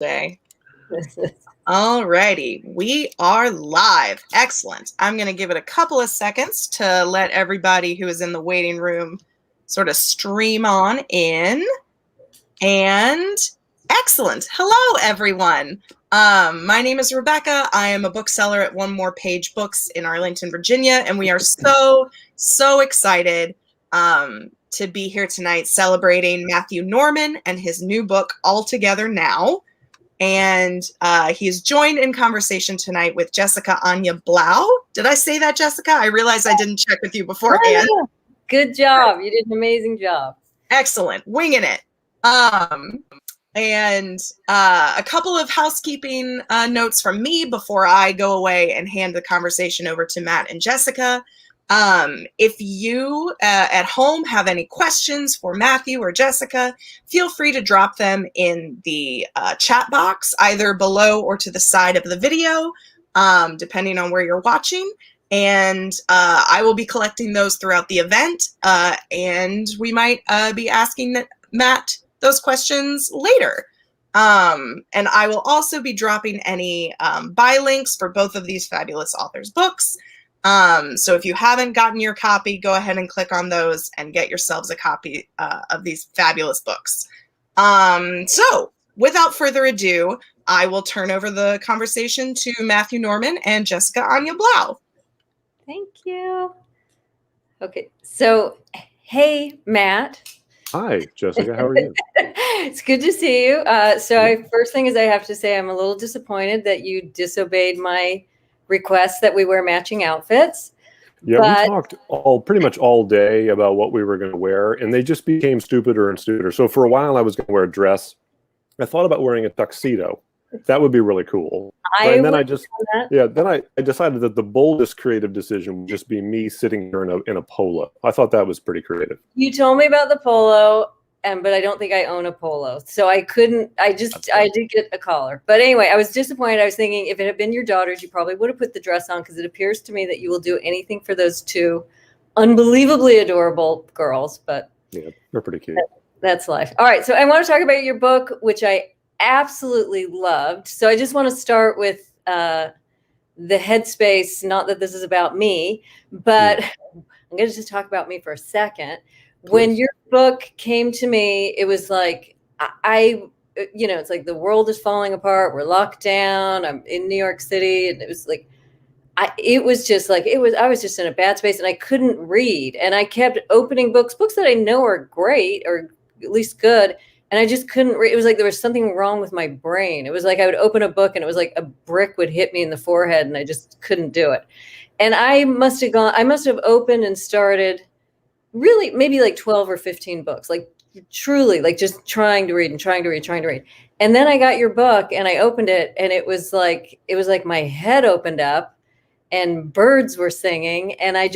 Day. Alrighty, we are live. Excellent. I'm going to give it a couple of seconds to let everybody who is in the waiting room sort of stream on in. And excellent. Hello, everyone. My name is Rebecca. I am a bookseller at One More Page Books in Arlington, Virginia, and we are so excited to be here tonight celebrating Matthew Norman and his new book, All Together Now. And he's joined in conversation tonight with Jessica Anya Blau. Did I say that, Jessica? I realized I didn't check with you beforehand. Oh, good job. You did an amazing job. Excellent. Winging it. And a couple of housekeeping notes from me before I go away and hand the conversation over to Matt and Jessica. If you at home have any questions for Matthew or Jessica, feel free to drop them in the chat box, either below or to the side of the video, depending on where you're watching. And I will be collecting those throughout the event, and we might be asking Matt those questions later. And I will also be dropping any buy links for both of these fabulous authors' books. So if you haven't gotten your copy, go ahead and click on those and get yourselves a copy of these fabulous books. So without further ado, I will turn over the conversation to Matthew Norman and Jessica Anya Blau. Thank you. Okay, so hey, Matt. Hi, Jessica. How are you? It's good to see you. First thing is I have to say I'm a little disappointed that you disobeyed my request that we wear matching outfits. Yeah, we talked pretty much all day about what we were going to wear, and they just became stupider and stupider. So for a while, I was going to wear a dress. I thought about wearing a tuxedo. That would be really cool. And then I decided that the boldest creative decision would just be me sitting here in a polo. I thought that was pretty creative. You told me about the polo, but I don't think I own a polo. So I couldn't, I did get a collar. But anyway, I was disappointed. I was thinking if it had been your daughters, you probably would have put the dress on, because it appears to me that you will do anything for those two unbelievably adorable girls. But yeah, they're pretty cute. That's life. All right. So I want to talk about your book, which I absolutely loved. So I just want to start with the Headspace. Not that this is about me, but I'm going to just talk about me for a second. Please. When your book came to me, it was like, it's like the world is falling apart. We're locked down. I'm in New York City. And it was like, I was just in a bad space, and I couldn't read. And I kept opening books that I know are great, or at least good. And I just couldn't read. It was like there was something wrong with my brain. It was like I would open a book and it was like a brick would hit me in the forehead, and I just couldn't do it. And I must have opened and started really maybe like 12 or 15 books, like truly like just trying to read. And then I got your book and I opened it, and it was like my head opened up and birds were singing, and I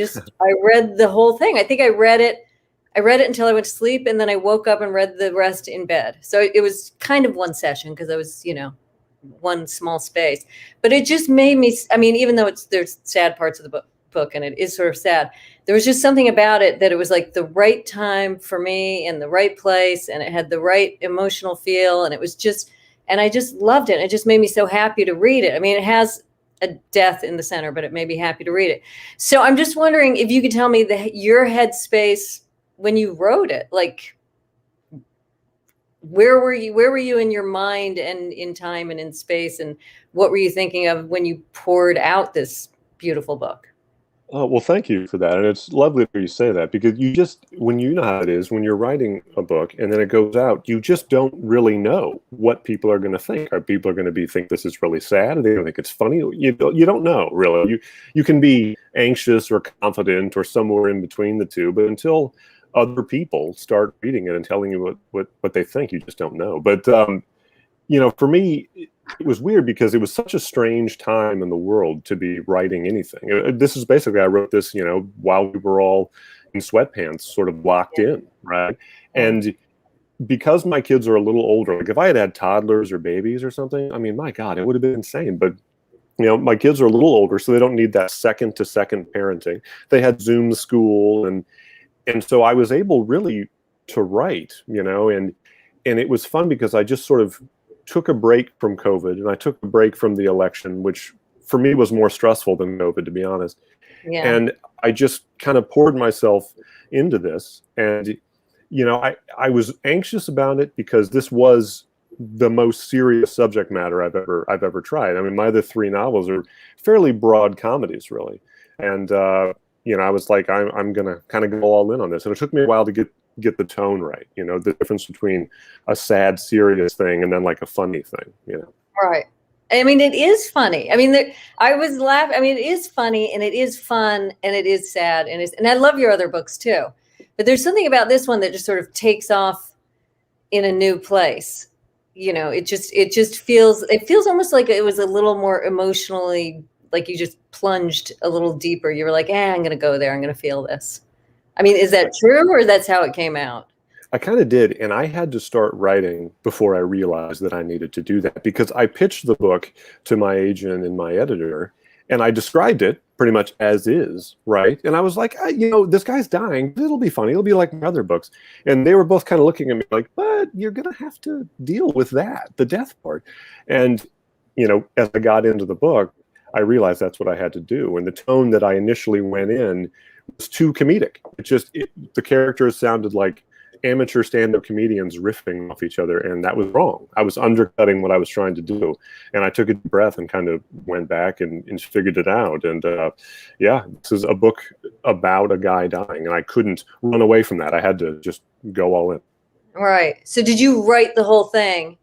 read the whole thing. I think I read it until I went to sleep, and then I woke up and read the rest in bed. So it was kind of one session, because I was, one small space. But it just made me, even though there's sad parts of the book, and it is sort of sad, there was just something about it that it was like the right time for me and the right place, and it had the right emotional feel, and it was just, and I just loved it. It just made me so happy to read it. It has a death in the center, but it made me happy to read it. So I'm just wondering if you could tell me your headspace when you wrote it, like where were you in your mind and in time and in space, and what were you thinking of when you poured out this beautiful book? Well, thank you for that. And it's lovely that you say that, because when you know how it is, when you're writing a book and then it goes out, you just don't really know what people are going to think. Are people going to think this is really sad? Are they going to think it's funny? You don't know, really. You can be anxious or confident or somewhere in between the two, but until other people start reading it and telling you what they think, you just don't know. But, for me, it was weird because it was such a strange time in the world to be writing anything. This is basically, I wrote this, while we were all in sweatpants, sort of locked in, right? And because my kids are a little older, like if I had toddlers or babies or something, my God, it would have been insane. But my kids are a little older, so they don't need that second to second parenting. They had Zoom school, and so I was able really to write, and it was fun because I just sort of took a break from COVID, and I took a break from the election, which for me was more stressful than COVID, to be honest. Yeah. And I just kind of poured myself into this. And, I was anxious about it because this was the most serious subject matter I've ever tried. I mean, my other 3 novels are fairly broad comedies, really. And, I was like, I'm going to kind of go all in on this. And it took me a while to get the tone right, the difference between a sad, serious thing and then like a funny thing, Right. I mean, it is funny. I mean, I was laughing. I mean, it is funny and it is fun and it is sad and I love your other books too. But there's something about this one that just sort of takes off in a new place. It just feels almost like it was a little more emotionally, like you just plunged a little deeper. You were like, I'm going to go there. I'm going to feel this. I mean, is that true or that's how it came out? I kind of did, and I had to start writing before I realized that I needed to do that, because I pitched the book to my agent and my editor, and I described it pretty much as is, right? And I was like, this guy's dying. It'll be funny. It'll be like my other books. And they were both kind of looking at me like, but you're going to have to deal with that, the death part. And, as I got into the book, I realized that's what I had to do. And the tone that I initially went in was too comedic. The characters sounded like amateur stand-up comedians riffing off each other, and that was wrong. I was undercutting what I was trying to do, and I took a deep breath and kind of went back and figured it out. And this is a book about a guy dying, and I couldn't run away from that. I had to just go all in. Right. So did you write the whole thing,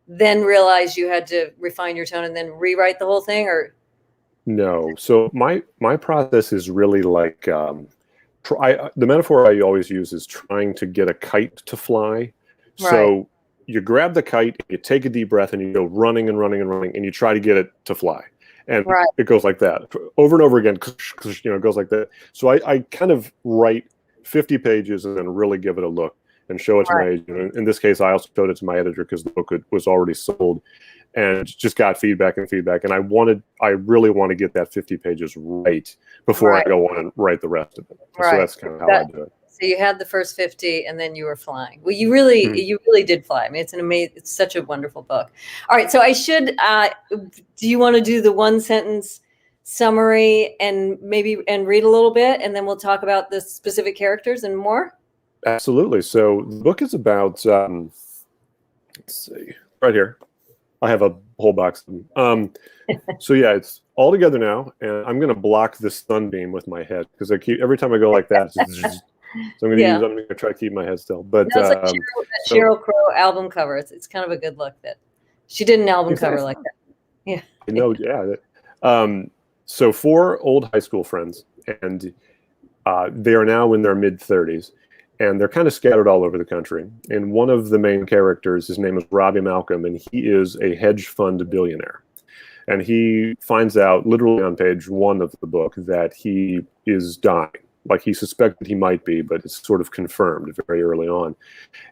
then realize you had to refine your tone and then rewrite the whole thing, or? No. So my process is really like the metaphor I always use is trying to get a kite to fly. Right. So you grab the kite, you take a deep breath, and you go running and running and running, and you try to get it to fly. And it goes like that over and over again. It goes like that. So I kind of write 50 pages and then really give it a look and show it to my agent. In this case, I also showed it to my editor because the book was already sold, and just got feedback. And I really want to get that 50 pages right before I go on and write the rest of it. So that's kind of how I do it. So you had the first 50 and then you were flying. Well, you really did fly. I mean, it's such a wonderful book. All right. So I should, do you want to do the 1-sentence summary and read a little bit, and then we'll talk about the specific characters and more? Absolutely. So the book is about, let's see, right here. I have a whole box of them. So yeah, it's all together now, and I'm going to block this sunbeam with my head because every time I go like that, so I'm going to try to keep my head still. But that's like Sheryl Crow album cover. It's kind of a good look that she did an album cover like that. Yeah. So 4 old high school friends, and they are now in their mid-30s. And they're kind of scattered all over the country. And one of the main characters, his name is Robbie Malcolm, and he is a hedge fund billionaire. And he finds out literally on page 1 of the book that he is dying. Like, he suspected he might be, but it's sort of confirmed very early on.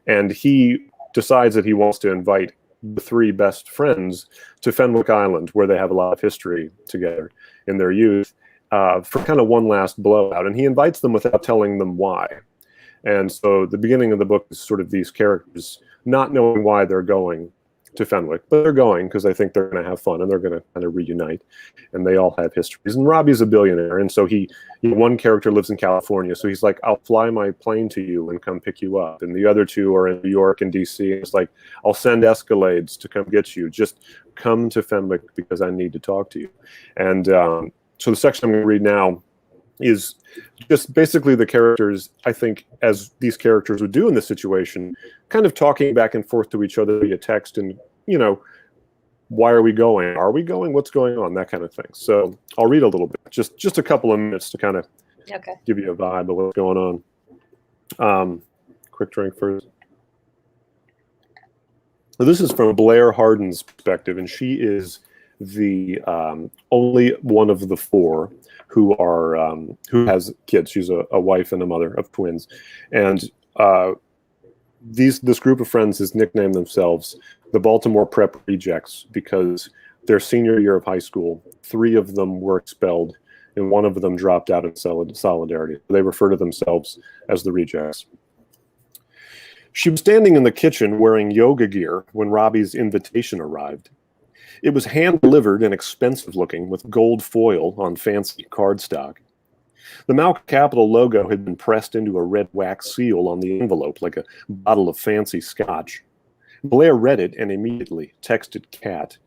And he decides that he wants to invite the 3 best friends to Fenwick Island, where they have a lot of history together in their youth, for kind of one last blowout. And he invites them without telling them why. And so the beginning of the book is sort of these characters not knowing why they're going to Fenwick, but they're going because they think they're going to have fun and they're going to kind of reunite, and they all have histories. And Robbie's a billionaire, and so one character lives in California, so he's like, I'll fly my plane to you and come pick you up. And the other 2 are in New York and DC, and it's like, I'll send Escalades to come get you. Just come to Fenwick because I need to talk to you. And so the section I'm going to read now is just basically the characters, I think, as these characters would do in this situation, kind of talking back and forth to each other via text and, why are we going? Are we going? What's going on? That kind of thing. So I'll read a little bit, just a couple of minutes to kind of give you a vibe of what's going on. Quick drink first. So this is from Blair Hardin's perspective, and she is the only one of the 4 who has kids. She's a wife and a mother of twins, and this group of friends has nicknamed themselves the Baltimore Prep Rejects because their senior year of high school, 3 of them were expelled, and 1 of them dropped out in solidarity. They refer to themselves as the Rejects. She was standing in the kitchen wearing yoga gear when Robbie's invitation arrived. It was hand-delivered and expensive-looking with gold foil on fancy cardstock. The Malcolm Capital logo had been pressed into a red wax seal on the envelope like a bottle of fancy scotch. Blair read it and immediately texted Kat.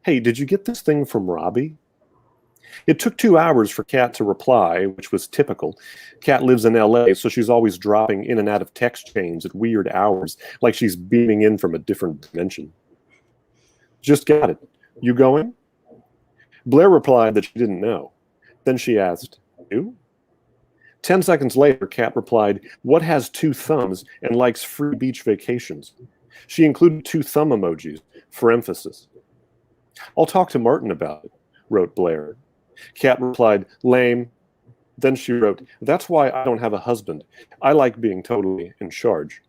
"Hey, did you get this thing from Robbie?" It took 2 hours for Kat to reply, which was typical. Kat lives in LA, so she's always dropping in and out of text chains at weird hours, like she's beaming in from a different dimension. "Just got it. You going?" Blair replied that she didn't know. Then she asked, "You?" 10 seconds later, Kat replied, "What has 2 thumbs and likes free beach vacations?" She included 2 thumb emojis for emphasis. "I'll talk to Martin about it," wrote Blair. Kat replied, "Lame." Then she wrote, "That's why I don't have a husband. I like being totally in charge."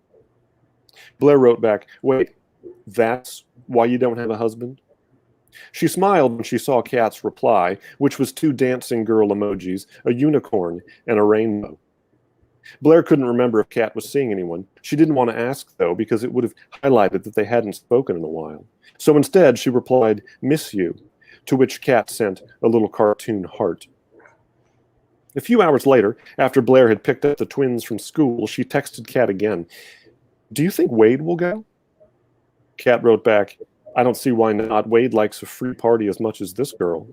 Blair wrote back, "Wait, that's why you don't have a husband?" She smiled when she saw Kat's reply, which was 2 dancing girl emojis, a unicorn, and a rainbow. Blair couldn't remember if Kat was seeing anyone. She didn't want to ask, though, because it would have highlighted that they hadn't spoken in a while. So instead, she replied, "Miss you," to which Kat sent a little cartoon heart. A few hours later, after Blair had picked up the twins from school, she texted Kat again. "Do you think Wade will go?" Kat wrote back, "I don't see why not. Wade likes a free party as much as this girl."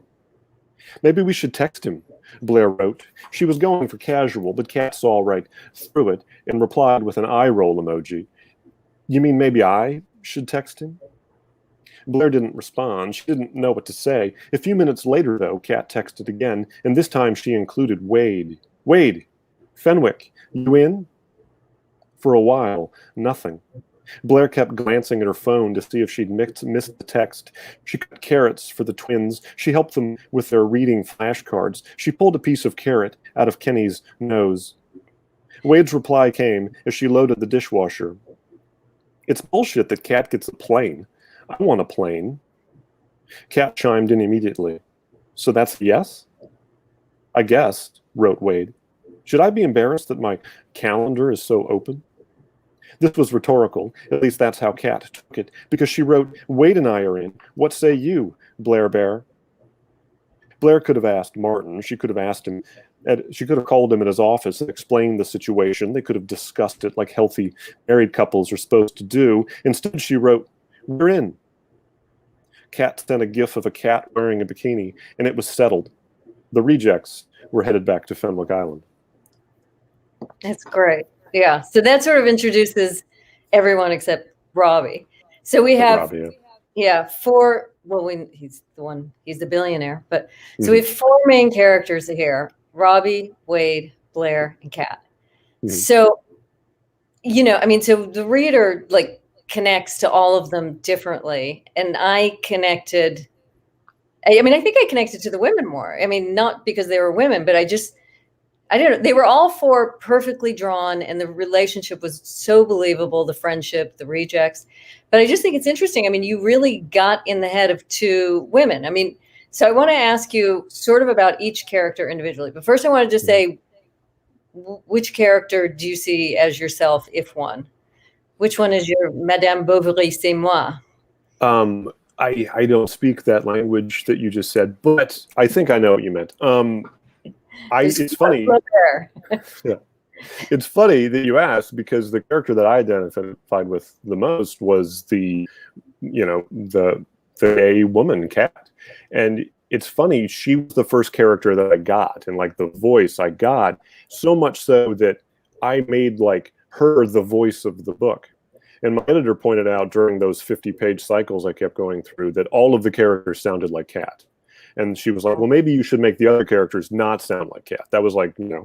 "Maybe we should text him," Blair wrote. She was going for casual, but Kat saw right through it and replied with an eye roll emoji. "You mean maybe I should text him?" Blair didn't respond. She didn't know what to say. A few minutes later, though, Kat texted again, and this time she included Wade. "Wade, Fenwick, you in?" For a while, nothing. Blair kept glancing at her phone to see if she'd missed the text. She cut carrots for the twins. She helped them with their reading flashcards. She pulled a piece of carrot out of Kenny's nose. Wade's reply came as she loaded the dishwasher. "It's bullshit that Kat gets a plane. I want a plane." Kat chimed in immediately. "So that's a yes?" "I guess," wrote Wade. "Should I be embarrassed that my calendar is so open?" This was rhetorical. At least that's how Kat took it, because she wrote, "Wade and I are in. What say you, Blair Bear?" Blair could have asked Martin. She could have asked him. She could have called him at his office and explained the situation. They could have discussed it like healthy married couples are supposed to do. Instead, she wrote, "We're in." Kat sent a gif of a cat wearing a bikini, and it was settled. The rejects were headed back to Fenwick Island. That's great. Yeah. So that sort of introduces everyone except Robbie. So we have, Robbie, yeah, 4. Well, he's the billionaire. But so we have 4 main characters here: Robbie, Wade, Blair, and Kat. So, I mean, so the reader connects to all of them differently. And I think I connected to the women more. I mean, not because they were women, but I don't know. They were all 4 perfectly drawn, and the relationship was so believable, the friendship, the rejects. But I just think it's interesting. I mean, you really got in the head of 2 women. I mean, so I want to ask you sort of about each character individually. But first I want to just say, which character do you see as yourself, if one? Which one is your Madame Bovary, c'est moi? I don't speak that language that you just said, but I think I know what you meant. It's funny. Yeah. It's funny that you asked, because the character that I identified with the most was the gay woman, Kat. And it's funny, she was the first character that I got, and the voice I got, so much so that I made her the voice of the book. And my editor pointed out during those 50-page cycles I kept going through that all of the characters sounded like Kat. And she was like, "Well, maybe you should make the other characters not sound like Kat." That was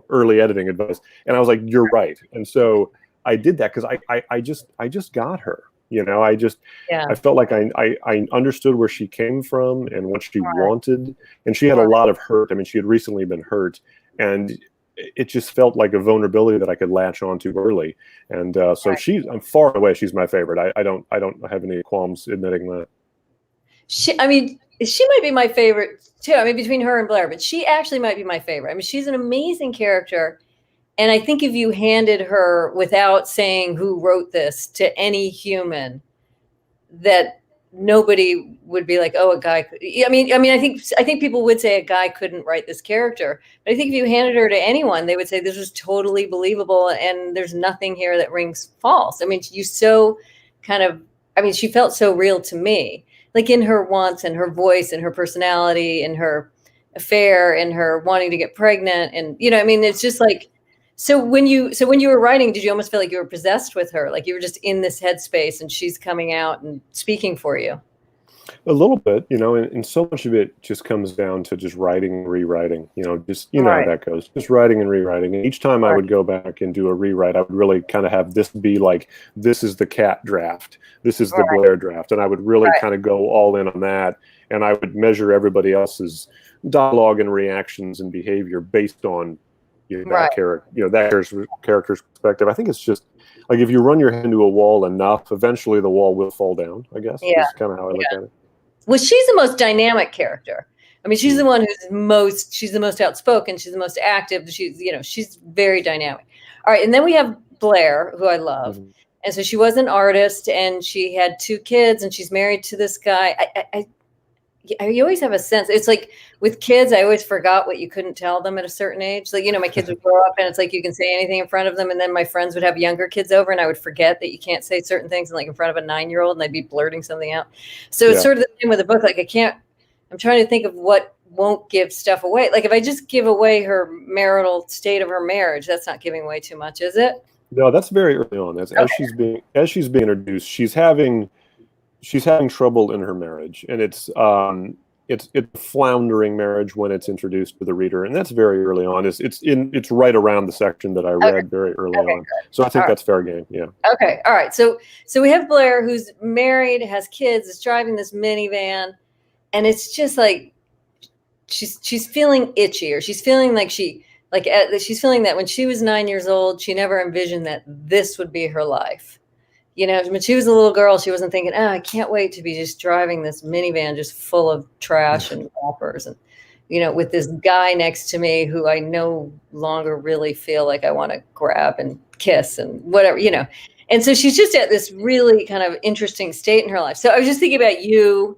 early editing advice. And I was like, "You're right." And so I did that because I just got her. I felt like I understood where she came from and what she wanted. And she had a lot of hurt. I mean, she had recently been hurt. And it just felt like a vulnerability that I could latch onto early. And so I'm far and away, she's my favorite. I don't have any qualms admitting that. She might be my favorite too. I mean, between her and Blair, but she actually might be my favorite. I mean, she's an amazing character. And I think if you handed her, without saying who wrote this, to any human, that nobody would be like, oh, a guy could. I think people would say a guy couldn't write this character. But I think if you handed her to anyone, they would say this was totally believable and there's nothing here that rings false. I mean, she felt so real to me, like in her wants and her voice and her personality and her affair and her wanting to get pregnant. And, it's just like, so when you were writing, did you almost feel like you were possessed with her? Like you were just in this headspace and she's coming out and speaking for you? A little bit, and so much of it just comes down to just writing and rewriting, just, Right. how that goes, just writing and rewriting. And each time I would go back and do a rewrite, I would really kind of have this be like, this is the Cat draft, this is the Blair draft. And I would really kind of go all in on that. And I would measure everybody else's dialogue and reactions and behavior based on that character's perspective. I think it's just like if you run your head into a wall enough, eventually the wall will fall down, I guess. Yeah. That's kind of how I look at it. Well, she's the most dynamic character. I mean, she's the one she's the most outspoken. She's the most active. She's very dynamic. All right. And then we have Blair, who I love. Mm-hmm. And so she was an artist and she had 2 kids and she's married to this guy. You always have a sense. It's like with kids, I always forgot what you couldn't tell them at a certain age. Like, my kids would grow up and it's like you can say anything in front of them. And then my friends would have younger kids over and I would forget that you can't say certain things in front of a 9-year-old and I'd be blurting something out. So it's sort of the same with the book. Like I'm trying to think of what won't give stuff away. Like if I just give away her marital state of her marriage, that's not giving away too much, is it? No, that's very early on. That's as she's being introduced, she's having trouble in her marriage, and it's a floundering marriage when it's introduced to the reader, and that's very early on. It's right around the section that I read very early on. Good. So I think that's fair game. Yeah. Okay. All right. So we have Blair, who's married, has kids, is driving this minivan, and it's just like she's feeling itchy, or she's feeling like she's feeling that when she was 9 years old, she never envisioned that this would be her life. When she was a little girl, she wasn't thinking, I can't wait to be just driving this minivan just full of trash and wrappers and, with this guy next to me who I no longer really feel like I want to grab and kiss and whatever, And so she's just at this really kind of interesting state in her life. So I was just thinking about you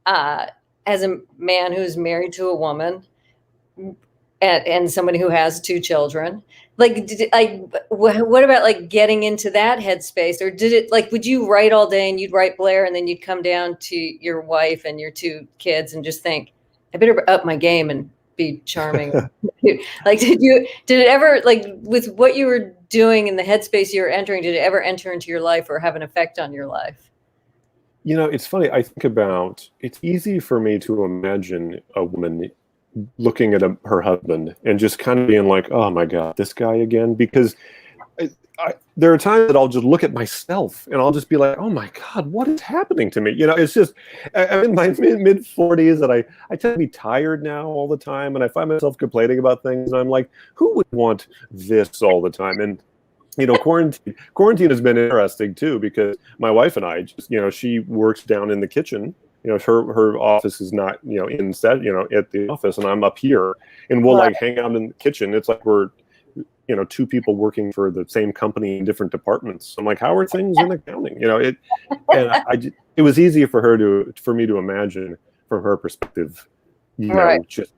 as a man who's married to a woman and somebody who has 2 children. Like, what about getting into that headspace? Or did it would you write all day and you'd write Blair and then you'd come down to your wife and your 2 kids and just think, I better up my game and be charming? Did it ever, with what you were doing in the headspace you were entering, did it ever enter into your life or have an effect on your life? It's funny. I think it's easy for me to imagine a woman looking at her husband and just kind of being like, oh my God, this guy again, because there are times that I'll just look at myself and I'll just be like, oh my God, what is happening to me? It's just, I'm in my mid 40s and I tend to be tired now all the time. And I find myself complaining about things. And I'm like, who would want this all the time? And, quarantine has been interesting too, because my wife and I just, she works down in the kitchen. Her office is not, in set, at the office, and I'm up here, and we'll hang out in the kitchen. It's like we're, 2 people working for the same company in different departments. I'm like, how are things in accounting? It was easy for me to imagine from her perspective, just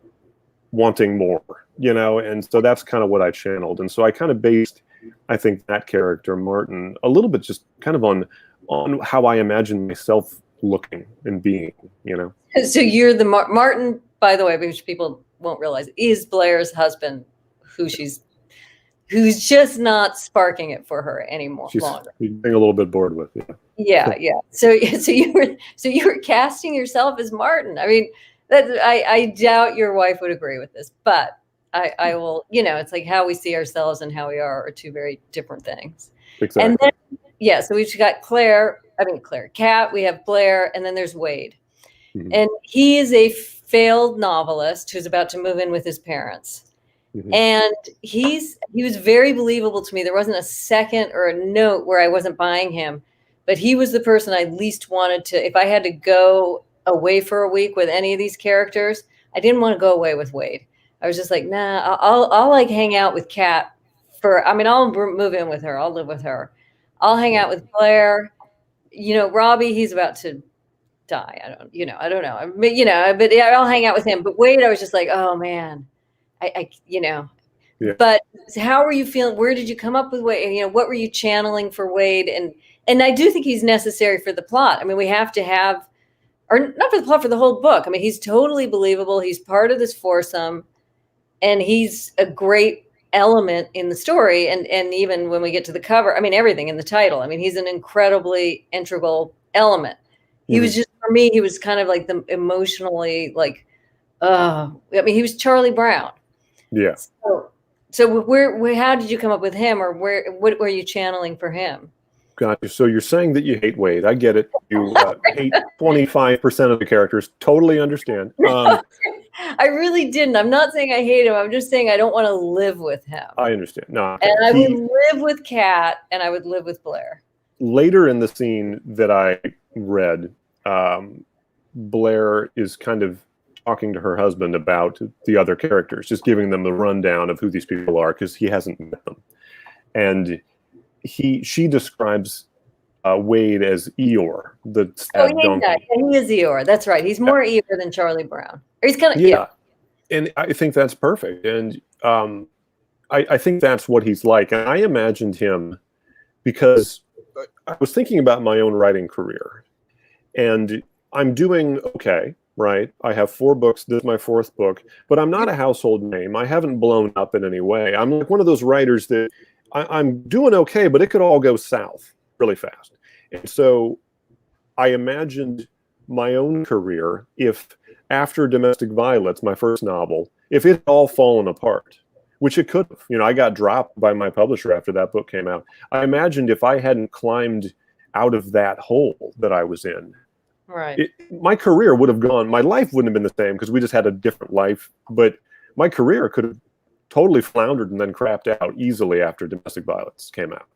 wanting more, and so that's kind of what I channeled. And so I kind of based, I think, that character, Martin, a little bit just kind of on how I imagine myself looking and being, So you're the Martin, by the way, which people won't realize, is Blair's husband, who's just not sparking it for her anymore. She's being a little bit bored with. Yeah. So you were casting yourself as Martin. I mean, I doubt your wife would agree with this, but I will. It's like how we see ourselves and how we are 2 very different things. Exactly. And then, so we've got Kat, we have Blair, and then there's Wade. Mm-hmm. And he is a failed novelist who's about to move in with his parents. Mm-hmm. And he was very believable to me. There wasn't a second or a note where I wasn't buying him, but he was the person I least wanted to, if I had to go away for a week with any of these characters, I didn't want to go away with Wade. I was just like, nah, I'll hang out with Kat I'll move in with her. I'll live with her. I'll hang out with Blair. Robbie, he's about to die. I don't know. But yeah, I'll hang out with him. But Wade, I was just like, oh man, Yeah. But how were you feeling? Where did you come up with Wade? What were you channeling for Wade? And I do think he's necessary for the plot. I mean, we have to have, or not for the plot, for the whole book. I mean, he's totally believable. He's part of this foursome, and he's a great element in the story. And even when we get to the cover, I mean, everything in the title. I mean, he's an incredibly integral element. He was just, for me, he was kind of like the emotionally he was Charlie Brown. Yeah. So where how did you come up with him, or what were you channeling for him? Got you. So you're saying that you hate Wade. I get it. You hate 25% of the characters. Totally understand. I really didn't. I'm not saying I hate him. I'm just saying I don't want to live with him. I understand. No. Okay. And I would live with Kat, and I would live with Blair. Later in the scene that I read, Blair is kind of talking to her husband about the other characters, just giving them the rundown of who these people are, because he hasn't met them. And she describes Wade as Eeyore, the sad donkey. He is Eeyore. That's right. He's more Eeyore than Charlie Brown. Or he's kind of And I think that's perfect. And I think that's what he's like. And I imagined him because I was thinking about my own writing career, and I'm doing okay. Right. I have 4 books. This is my 4th book, but I'm not a household name. I haven't blown up in any way. I'm like one of those writers that I'm doing okay, but it could all go south really fast. And so I imagined my own career if after Domestic Violence, my first novel, if it had all fallen apart, which it could have. I got dropped by my publisher after that book came out. I imagined if I hadn't climbed out of that hole that I was in, right, my career would have gone, my life wouldn't have been the same because we just had a different life, but my career could have totally floundered and then crapped out easily after Domestic Violence came out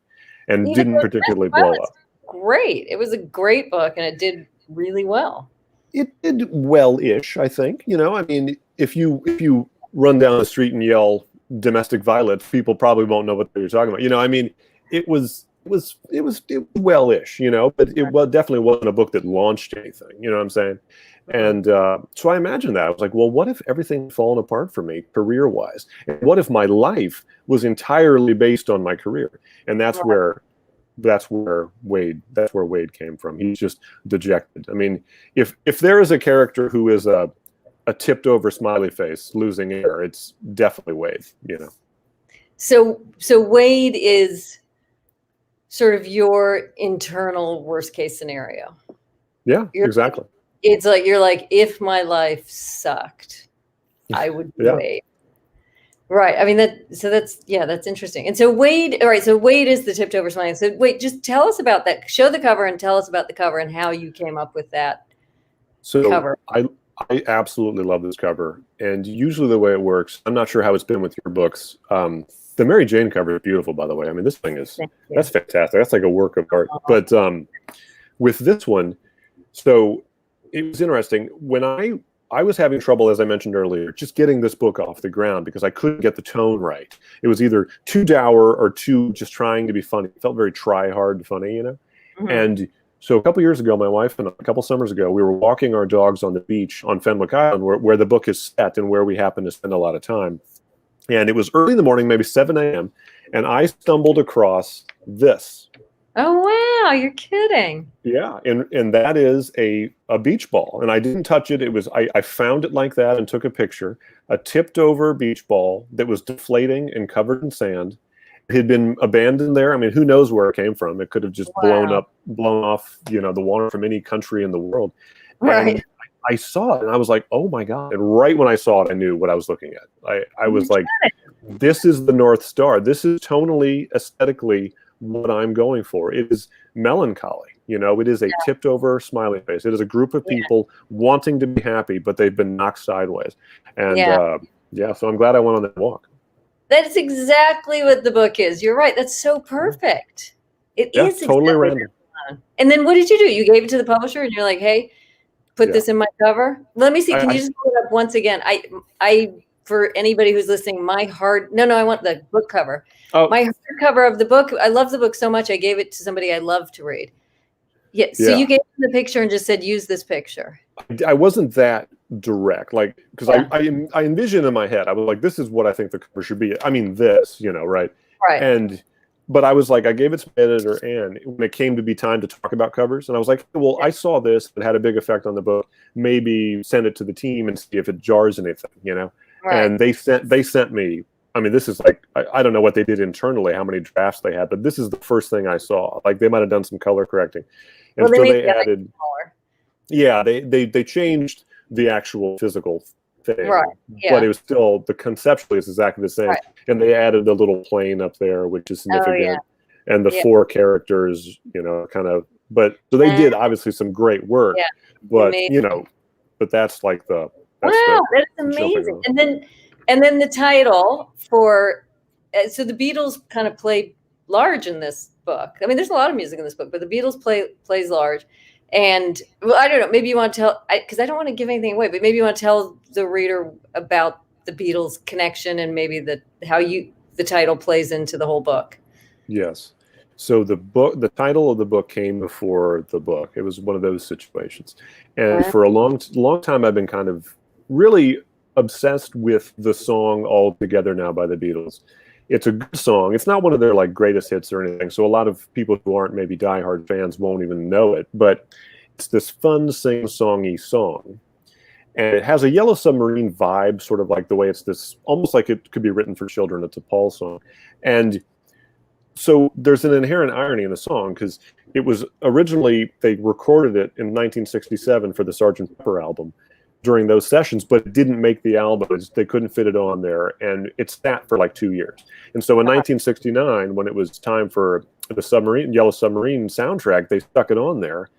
and didn't particularly blow up. Great. It was a great book, and it did really well. It did well-ish, I think. I mean, if you run down the street and yell domestic violence, people probably won't know what you're talking about. I mean, it was well-ish, but it definitely wasn't a book that launched anything. You know what I'm saying? And so I imagined that. I was like, well, what if everything had fallen apart for me career-wise? And what if my life was entirely based on my career? And that's where Wade came from. He's just dejected. I mean, if there is a character who is a tipped-over smiley face losing air, it's definitely Wade. So Wade is sort of your internal worst case scenario. Yeah, exactly. It's like, you're like, if my life sucked, I would Wade. Right. I mean, that's interesting. And so Wade, all right. So Wade is the tipped over smiley. So wait, just tell us about that. Show the cover and tell us about the cover and how you came up with that cover. I absolutely love this cover. And usually the way it works, I'm not sure how it's been with your books. The Mary Jane cover is beautiful, by the way. I mean, this thing that's fantastic. That's like a work of art. But with this one, so it was interesting. When I was having trouble, as I mentioned earlier, just getting this book off the ground because I couldn't get the tone right. It was either too dour or too just trying to be funny. It felt very try-hard funny, Mm-hmm. And so a couple years ago, my wife and a couple summers ago, we were walking our dogs on the beach on Fenwick Island, where the book is set and where we happen to spend a lot of time. And it was early in the morning, maybe 7 a.m., and I stumbled across this. Oh, wow, you're kidding. Yeah, and that is a beach ball. And I didn't touch it. It was I found it like that and took a picture. A tipped over beach ball that was deflating and covered in sand. It had been abandoned there. I mean, who knows where it came from? It could have just blown off, the water from any country in the world. Right. And I saw it and I was like, oh my God. And right when I saw it, I knew what I was looking at. I was like, this is the North Star. This is tonally, aesthetically what I'm going for. It is melancholy. It is a tipped over smiley face. It is a group of people wanting to be happy, but they've been knocked sideways. And so I'm glad I went on that walk. That's exactly what the book is. You're right. That's so perfect. It is totally random. And then what did you do? You gave it to the publisher and you're like, hey, put this in my cover. Let me see. Can you just pull it up once again? for anybody who's listening, I want the book cover. Oh. My hardcover of the book. I love the book so much. I gave it to somebody I love to read. Yeah. So you gave them the picture and just said, use this picture. I wasn't that direct, like, because I envisioned in my head, I was like, this is what I think the cover should be. I mean, this, right? Right. But I was like, I gave it to my editor, Anne, when it came to be time to talk about covers, and I was like, well, I saw this, it had a big effect on the book. Maybe send it to the team and see if it jars anything, Right. And they sent me. I mean, this is like, I don't know what they did internally, how many drafts they had, but this is the first thing I saw. Like, they might have done some color correcting. And so they added, they changed the actual physical thing, right? Yeah. But it was still, the conceptually is exactly the same. Right. And they added a little plane up there, which is significant, and the 4 characters, kind of. But so they did obviously some great work, but amazing. But that's like the that's amazing. And then the title for so the Beatles kind of play large in this book. I mean, there's a lot of music in this book, but the Beatles plays large. And well, I don't know, maybe you want to tell, because I don't want to give anything away, but maybe you want to tell the reader about the Beatles connection and maybe the title plays into the whole book. Yes. So the title of the book came before the book. It was one of those situations. And for a long time, I've been kind of really obsessed with the song All Together Now by the Beatles. It's a good song. It's not one of their like greatest hits or anything. So a lot of people who aren't maybe diehard fans won't even know it, but it's this fun sing-songy song. And it has a Yellow Submarine vibe, sort of like the way it's this, almost like it could be written for children. It's a Paul song. And so there's an inherent irony in the song, because it was originally, they recorded it in 1967 for the Sgt. Pepper album during those sessions, but it didn't make the album. They couldn't fit it on there, and it sat for like 2 years. And so in 1969, when it was time for the Yellow Submarine soundtrack, they stuck it on there.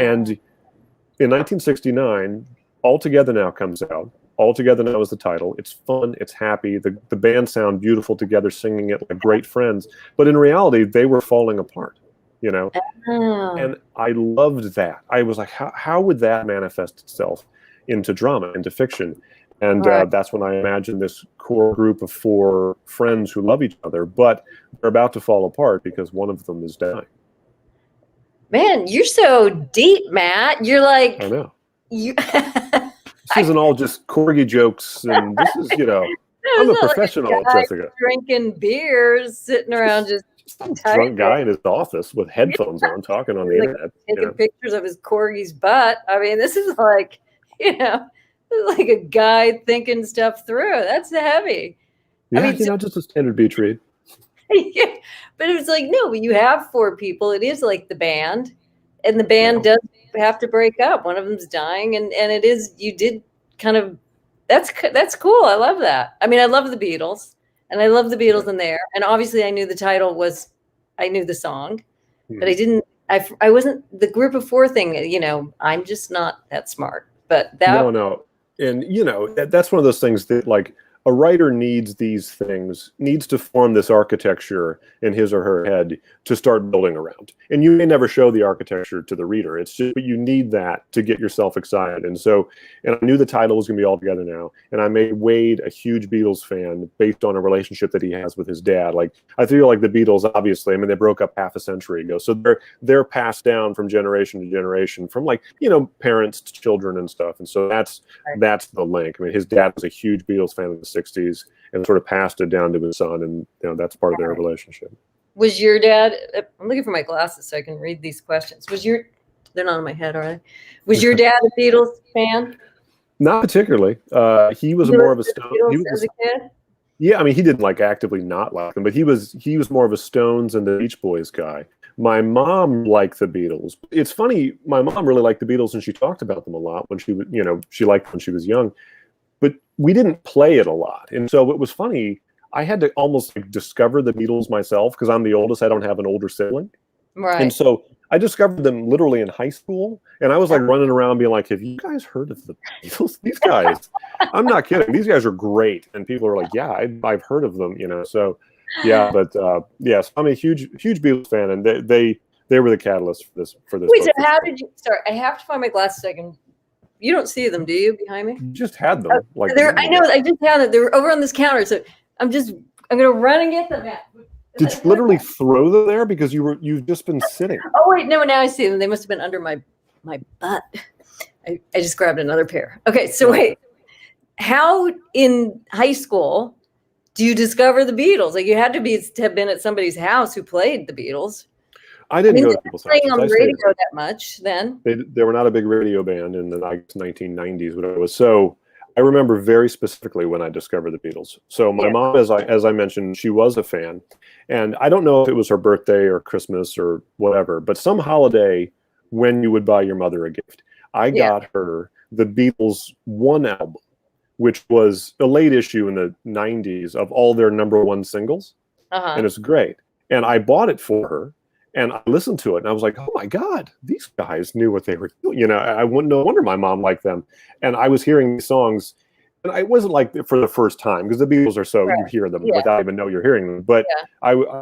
And in 1969, All Together Now comes out. All Together Now is the title. It's fun. It's happy. The band sound beautiful together, singing it like great friends. But in reality, they were falling apart, And I loved that. I was like, how would that manifest itself into drama, into fiction? And that's when I imagined this core group of 4 friends who love each other, but they're about to fall apart because one of them is dying. Man, you're so deep, Matt. You're like, I know. This isn't all just corgi jokes, and this is, I'm a professional, like a Jessica. Drinking beers, sitting around just drunk guy in his office with headphones on, talking on the internet, taking pictures of his corgi's butt. I mean, this is like, this is like a guy thinking stuff through. That's heavy. Yeah, I mean, just a standard beach read. Yeah, but it's like, no, when you have 4 people, it is like the band, and the band does have to break up. One of them's dying, and it is, you did kind of, that's cool. I love that. I mean, I love the Beatles, and I love the Beatles in there. And obviously I knew the title was, I knew the song, but I wasn't the group of 4 thing, I'm just not that smart, but that. No. And, that's one of those things that, like, a writer needs these things, needs to form this architecture in his or her head to start building around. And you may never show the architecture to the reader. It's just, but you need that to get yourself excited. And I knew the title was going to be All Together Now. And I made Wade a huge Beatles fan based on a relationship that he has with his dad. Like, I feel like the Beatles, obviously, I mean, they broke up half a century ago. So they're passed down from generation to generation, from like, parents to children and stuff. And so that's the link. I mean, his dad was a huge Beatles fan in the 60s and sort of passed it down to his son, and that's part of their relationship. Was your dad, I'm looking for my glasses so I can read these questions. They're not in my head, are they? Was your dad a Beatles fan? Not particularly. He was more of a Stones. He was as a kid? Yeah, I mean, he didn't like actively not like them, but he was more of a Stones and the Beach Boys guy. My mom liked the Beatles. It's funny, my mom really liked the Beatles, and she talked about them a lot when she was, she liked them when she was young. But we didn't play it a lot. And so it was funny. I had to almost discover the Beatles myself, because I'm the oldest. I don't have an older sibling. Right. And so I discovered them literally in high school. And I was like running around being like, have you guys heard of the Beatles? These guys, I'm not kidding. These guys are great. And people are like, yeah, I've heard of them, So, yeah, but yes, I'm a huge Beatles fan. And they were the catalyst for this. Wait, so how did you start? I have to find my glasses so I can You don't see them, do you, behind me? You just had them. Like I know. I just had it. They were over on this counter. So I'm gonna run and get them. Did you literally throw them there because you've just been sitting? Oh wait, no. Now I see them. They must have been under my butt. I just grabbed another pair. Okay, so wait. How in high school do you discover the Beatles? Like you had to have been at somebody's house who played the Beatles. I didn't go to people's houses. Playing on the radio that much then. They were not a big radio band in the 1990s, whatever it was. So I remember very specifically when I discovered the Beatles. So my mom, as I mentioned, she was a fan, and I don't know if it was her birthday or Christmas or whatever, but some holiday when you would buy your mother a gift, I got her the Beatles one album, which was a late issue in the 90s of all their #1 singles, and it's great. And I bought it for her, and I listened to it, and I was like, "Oh my God, these guys knew what they were doing." You know, no wonder my mom liked them. And I was hearing these songs, and I wasn't like for the first time because the Beatles are so you hear them without even know you're hearing them. But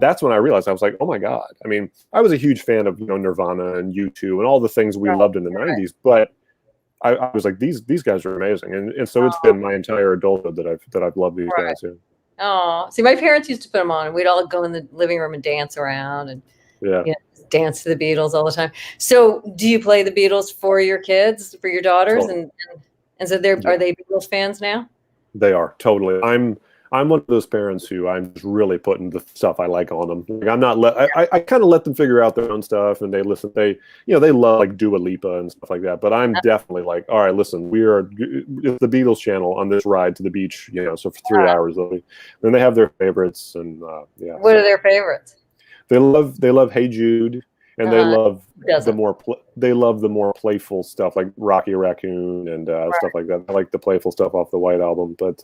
that's when I realized I was like, "Oh my God!" I mean, I was a huge fan of Nirvana and U2 and all the things we loved in the 90s, but I was like, these guys are amazing, and so it's been my entire adulthood that I've loved these guys. Yeah. Oh, see, my parents used to put them on, and we'd all go in the living room and dance around, and dance to the Beatles all the time. So, do you play the Beatles for your kids, for your daughters, and so are they Beatles fans now? They are totally. I'm one of those parents who I'm just really putting the stuff I like on them. Like I'm not I kind of let them figure out their own stuff, and they listen. They love like Dua Lipa and stuff like that. But I'm definitely like, all right, listen, we are the Beatles channel on this ride to the beach. So for 3 hours, then they have their favorites, and What are their favorites? They love Hey Jude, and they love the more playful stuff like Rocky Raccoon and stuff like that. I like the playful stuff off the White Album, but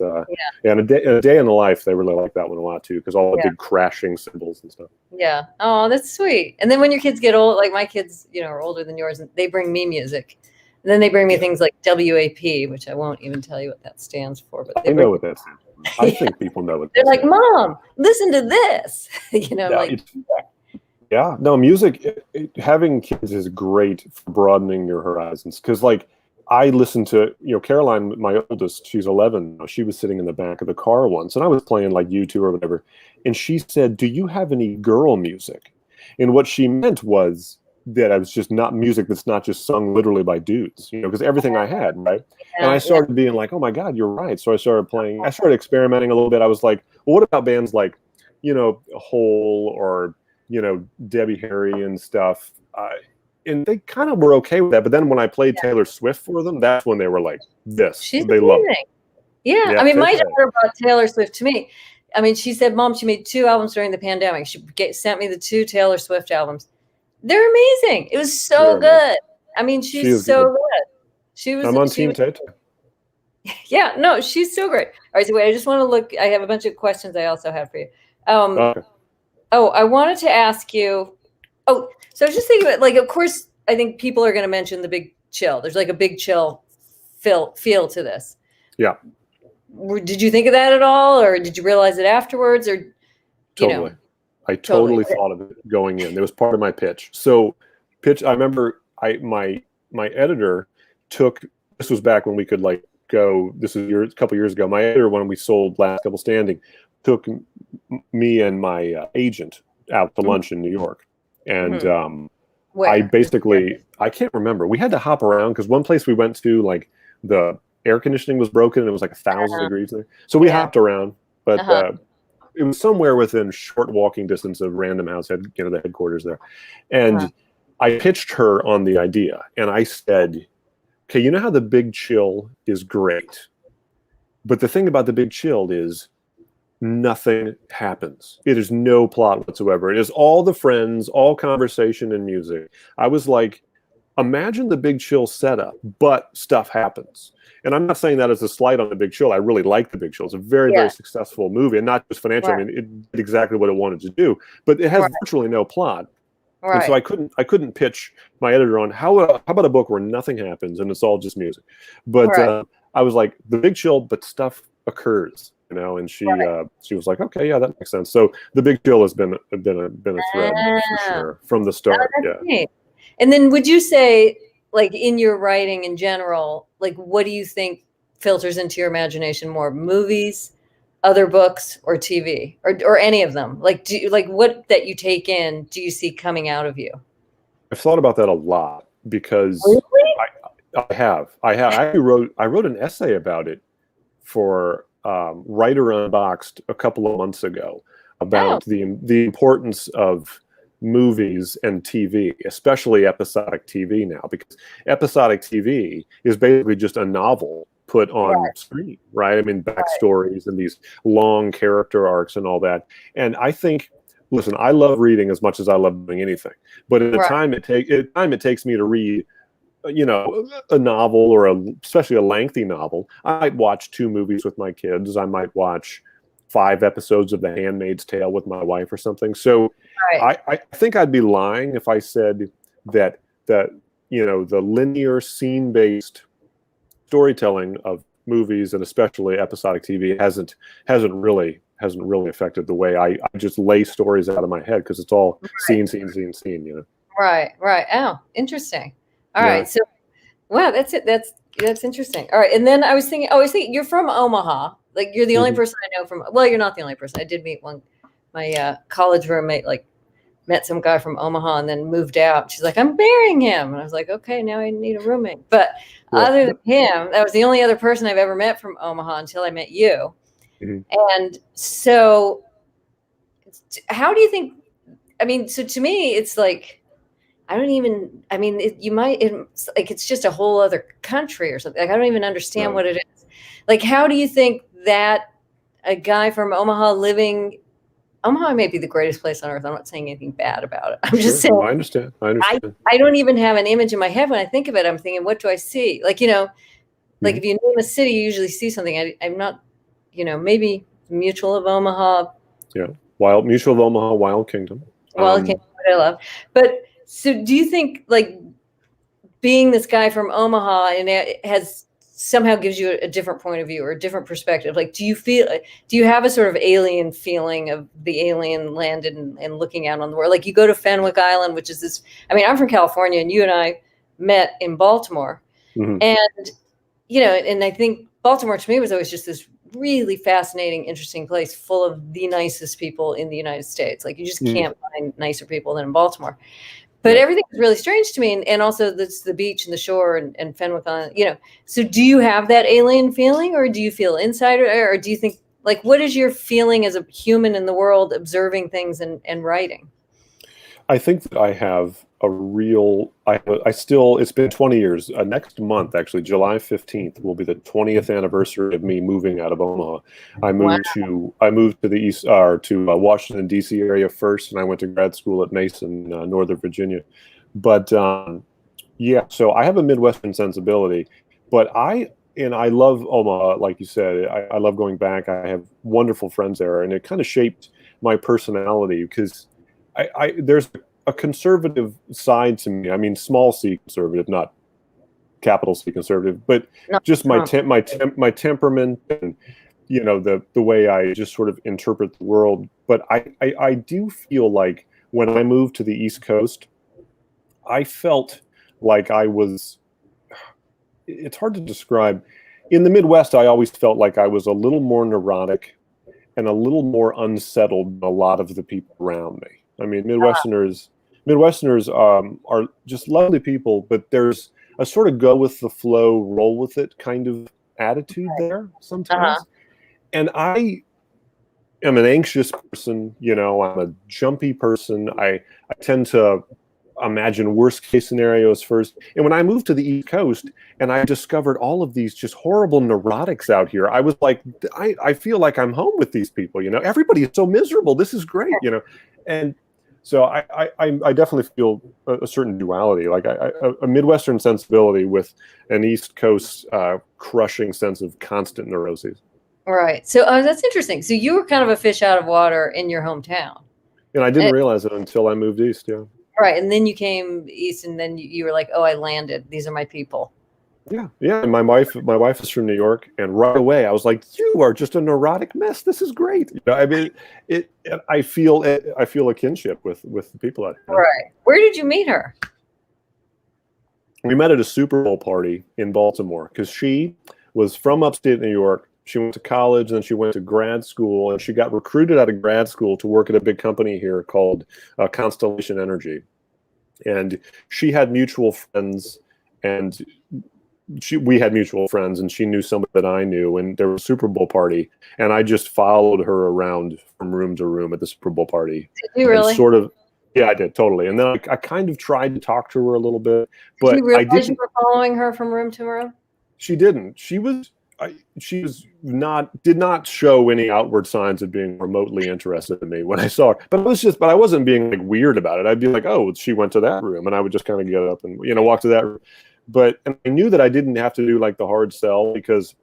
and a day in the life, they really like that one a lot too because all the big crashing cymbals and stuff. Yeah. Oh, that's sweet. And then when your kids get old, like my kids, are older than yours, and they bring me music. And then they bring me things like WAP, which I won't even tell you what that stands for. But I know what that stands for. I think people know what they're like, Mom, listen to this. No, music, having kids is great for broadening your horizons. Because, like, I listened to, Caroline, my oldest, she's 11. She was sitting in the back of the car once, and I was playing, like, U2 or whatever. And she said, "Do you have any girl music?" And what she meant was that I was just not music that's not just sung literally by dudes, because everything I had, right? And I started being like, oh, my God, you're right. So I started playing. I started experimenting a little bit. I was like, well, what about bands like, Hole or Debbie Harry and stuff, and they kind of were okay with that. But then when I played Taylor Swift for them, that's when they were like, they loved it. Yeah, I mean, my daughter brought Taylor Swift to me. I mean, she said, Mom, she made 2 albums during the pandemic. She sent me the 2 Taylor Swift albums. They're amazing. It was so good. I mean, she's so good. I'm on Team Tate. Yeah, no, she's so great. All right, so wait, I just want to look. I have a bunch of questions I also have for you. Okay. Oh, I wanted to ask you. Oh, so I was just thinking about, like, of course, I think people are going to mention the Big Chill. There's like a Big Chill feel to this. Yeah. Did you think of that at all, or did you realize it afterwards, or totally? I totally thought of it going in. It was part of my pitch. So, I remember my editor took. This was back when we could like go. This was a couple years ago. My editor, when we sold Last Couple Standing, took me and my agent out to lunch in New York, and I can't remember. We had to hop around because one place we went to, like, the air conditioning was broken and it was like 1,000 degrees there, so we hopped around, but it was somewhere within short walking distance of Random House, the headquarters there, and I pitched her on the idea, and I said, okay, you know how the Big Chill is great, but the thing about the Big Chill is nothing happens. It is no plot whatsoever. It is all the friends, all conversation and music. I was like, imagine the Big Chill setup, but stuff happens. And I'm not saying that as a slight on the Big Chill. I really like the Big Chill. It's a very, very successful movie, and not just financially. I mean, it did exactly what it wanted to do, but it has virtually no plot. And so I couldn't pitch my editor on how about a book where nothing happens and it's all just music. But I was like, the Big Chill, but stuff occurs. And she was like, okay, yeah, that makes sense. So the Big Chill has been a thread for sure from the start. Neat. And then would you say like in your writing in general, like what do you think filters into your imagination more? Movies, other books, or TV, or any of them? Like, like what that you take in, do you see coming out of you? I've thought about that a lot because Really? I actually wrote an essay about it for Writer Unboxed a couple of months ago about the importance of movies and TV, especially episodic TV now, because episodic TV is basically just a novel put on screen, right? I mean, backstories and these long character arcs and all that. And I think, listen, I love reading as much as I love doing anything, but at the time it takes me to read, you know, a novel or especially a lengthy novel, I might watch 2 movies with my kids. I might watch 5 episodes of The Handmaid's Tale with my wife or something. So I think I'd be lying if I said that you know, the linear scene-based storytelling of movies and especially episodic TV hasn't really affected the way I just lay stories out of my head, because it's all scene, you know. Right. Oh, interesting. All right. So, wow, that's it. That's interesting. All right. And then I was thinking, you're from Omaha. Like, you're the only person I know from, well, you're not the only person. I did meet my college roommate, like, met some guy from Omaha and then moved out. She's like, I'm marrying him. And I was like, okay, now I need a roommate. But other than him, that was the only other person I've ever met from Omaha until I met you. And so how do you think, I mean, so to me, it's like, it's like, it's just a whole other country or something. Like, I don't even understand what it is. Like, how do you think that a guy from Omaha Omaha may be the greatest place on earth. I'm not saying anything bad about it. I'm just saying. I understand. I don't even have an image in my head when I think of it. I'm thinking, what do I see? Like, you know, like if you name a city, you usually see something. I'm not, you know, maybe Mutual of Omaha. Yeah. Mutual of Omaha, Wild Kingdom. Wild Kingdom, I love. But so do you think, like, being this guy from Omaha and it has somehow gives you a different point of view or a different perspective? Like, do you have a sort of alien feeling of the alien land and looking out on the world? Like, you go to Fenwick Island, which is this, I mean, I'm from California and you and I met in Baltimore. And, you know, and I think Baltimore to me was always just this really fascinating, interesting place full of the nicest people in the United States. Like, you just can't find nicer people than in Baltimore. But everything is really strange to me. And also the beach and the shore and Fenwick Island, you know. So do you have that alien feeling, or do you feel insider, or do you think, like, what is your feeling as a human in the world observing things and writing? I think that I have it's been 20 years. Next month, actually, July 15th will be the 20th anniversary of me moving out of Omaha. I moved to the east, to Washington, D.C. area first, and I went to grad school at Mason, Northern Virginia. But yeah, so I have a Midwestern sensibility, but I love Omaha, like you said. I love going back. I have wonderful friends there, and it kind of shaped my personality, because there's a conservative side to me. I mean, small c conservative, not capital C conservative, but just my temperament and, you know, the way I just sort of interpret the world. But I do feel like when I moved to the East Coast, I felt like it's hard to describe. In the Midwest, I always felt like I was a little more neurotic and a little more unsettled than a lot of the people around me. I mean, Midwesterners are just lovely people, but there's a sort of go with the flow, roll with it kind of attitude there sometimes. And I am an anxious person, you know, I'm a jumpy person. I tend to imagine worst case scenarios first. And when I moved to the East Coast and I discovered all of these just horrible neurotics out here, I was like, I feel like I'm home with these people, you know, everybody is so miserable. This is great, you know. And so I definitely feel a certain duality, like a Midwestern sensibility with an East Coast crushing sense of constant neuroses. Right. So that's interesting. So you were kind of a fish out of water in your hometown. And I didn't realize it until I moved east, yeah. Right. And then you came east, and then you were like, oh, I landed. These are my people. Yeah. And my wife is from New York, and right away I was like, you are just a neurotic mess. This is great. You know, I mean, I feel a kinship with the people out here. Right. Where did you meet her? we met at a Super Bowl party in Baltimore because she was from upstate New York. She went to college, and then she went to grad school, and she got recruited out of grad school to work at a big company here called Constellation Energy. And she had mutual friends, and we had mutual friends, and she knew somebody that I knew, and there was a Super Bowl party, and I just followed her around from room to room at the Super Bowl party. Did you really? Sort of, yeah, I did, totally. And then I kind of tried to talk to her a little bit, but Did you realize I didn't. you were following her from room to room? She didn't. Did not show any outward signs of being remotely interested in me when I saw her. But I wasn't being like weird about it. I'd be like, oh, she went to that room, and I would just kind of get up and walk to that room. And I knew that I didn't have to do like the hard sell because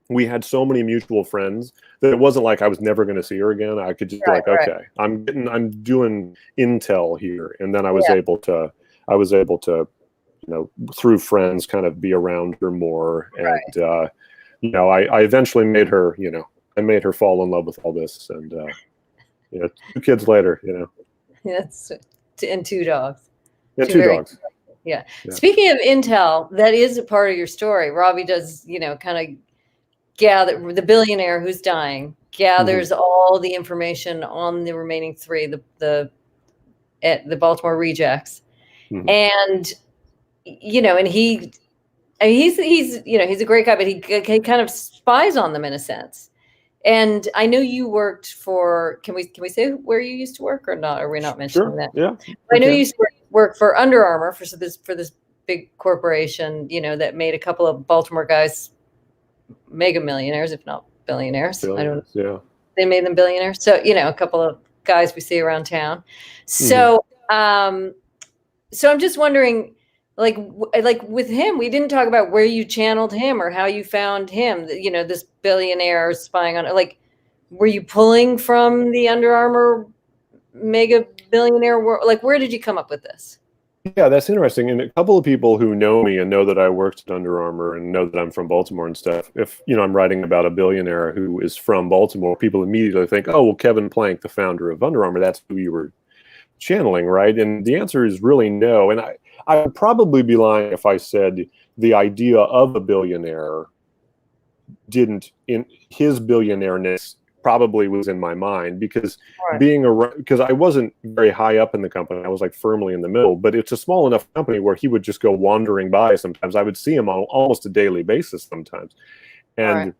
we had so many mutual friends that it wasn't like I was never going to see her again. I could just be like, okay, I'm doing intel here, and then I was able to through friends kind of be around her more, and I eventually made her fall in love with all this, and 2 kids later, That's and 2 dogs. Yeah, 2 dogs. Yeah. Speaking of intel, that is a part of your story. Robbie does, kind of gather, the billionaire who's dying gathers all the information on the remaining 3, the Baltimore rejects, and and he's a great guy, but he kind of spies on them in a sense. And I know you worked for. Can we say where you used to work or not? Are we not mentioning that? Yeah. I know you used to work for Under Armour for this big corporation, that made a couple of Baltimore guys mega millionaires, if not billionaires. I don't know. Yeah. They made them billionaires. So a couple of guys we see around town. So so I'm just wondering. Like with him, we didn't talk about where you channeled him or how you found him. This billionaire spying on. Like, were you pulling from the Under Armour mega billionaire world? Like, where did you come up with this? Yeah, that's interesting. And a couple of people who know me and know that I worked at Under Armour and know that I'm from Baltimore and stuff. If I'm writing about a billionaire who is from Baltimore, people immediately think, oh, well, Kevin Plank, the founder of Under Armour, that's who you were channeling, right? And the answer is really no. And I would probably be lying if I said the idea of a billionaire didn't, in his billionaireness probably was in my mind, because because I wasn't very high up in the company. I was like firmly in the middle, but it's a small enough company where he would just go wandering by sometimes. I would see him on almost a daily basis sometimes. And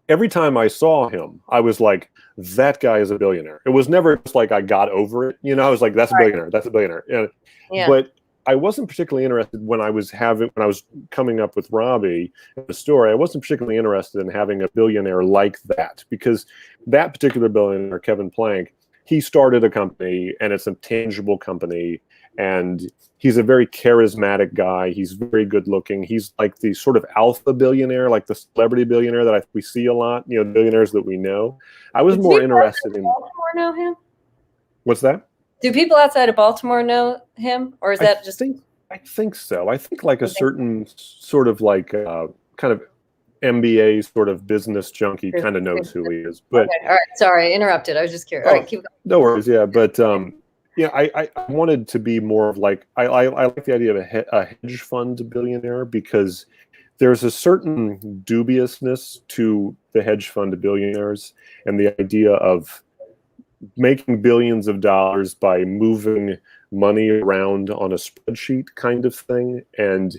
every time I saw him, I was like, that guy is a billionaire. It was never just like I got over it. I was like, that's a billionaire. That's a billionaire. But I wasn't particularly interested when I was coming up with Robbie in the story. I wasn't particularly interested in having a billionaire like that, because that particular billionaire, Kevin Plank, he started a company, and it's a tangible company, and he's a very charismatic guy. He's very good looking. He's like the sort of alpha billionaire, like the celebrity billionaire that we see a lot, billionaires that we know. I was more interested in. Baltimore know him? What's that? Do people outside of Baltimore know him, or is that just? I think so. I think like a certain sort of like kind of MBA sort of business junkie kind of knows who he is. But all right, sorry, I interrupted. I was just curious. All right, keep going. No worries. Yeah, but I wanted to be more of like I like the idea of a hedge fund billionaire, because there's a certain dubiousness to the hedge fund billionaires and the idea of making billions of dollars by moving money around on a spreadsheet kind of thing. And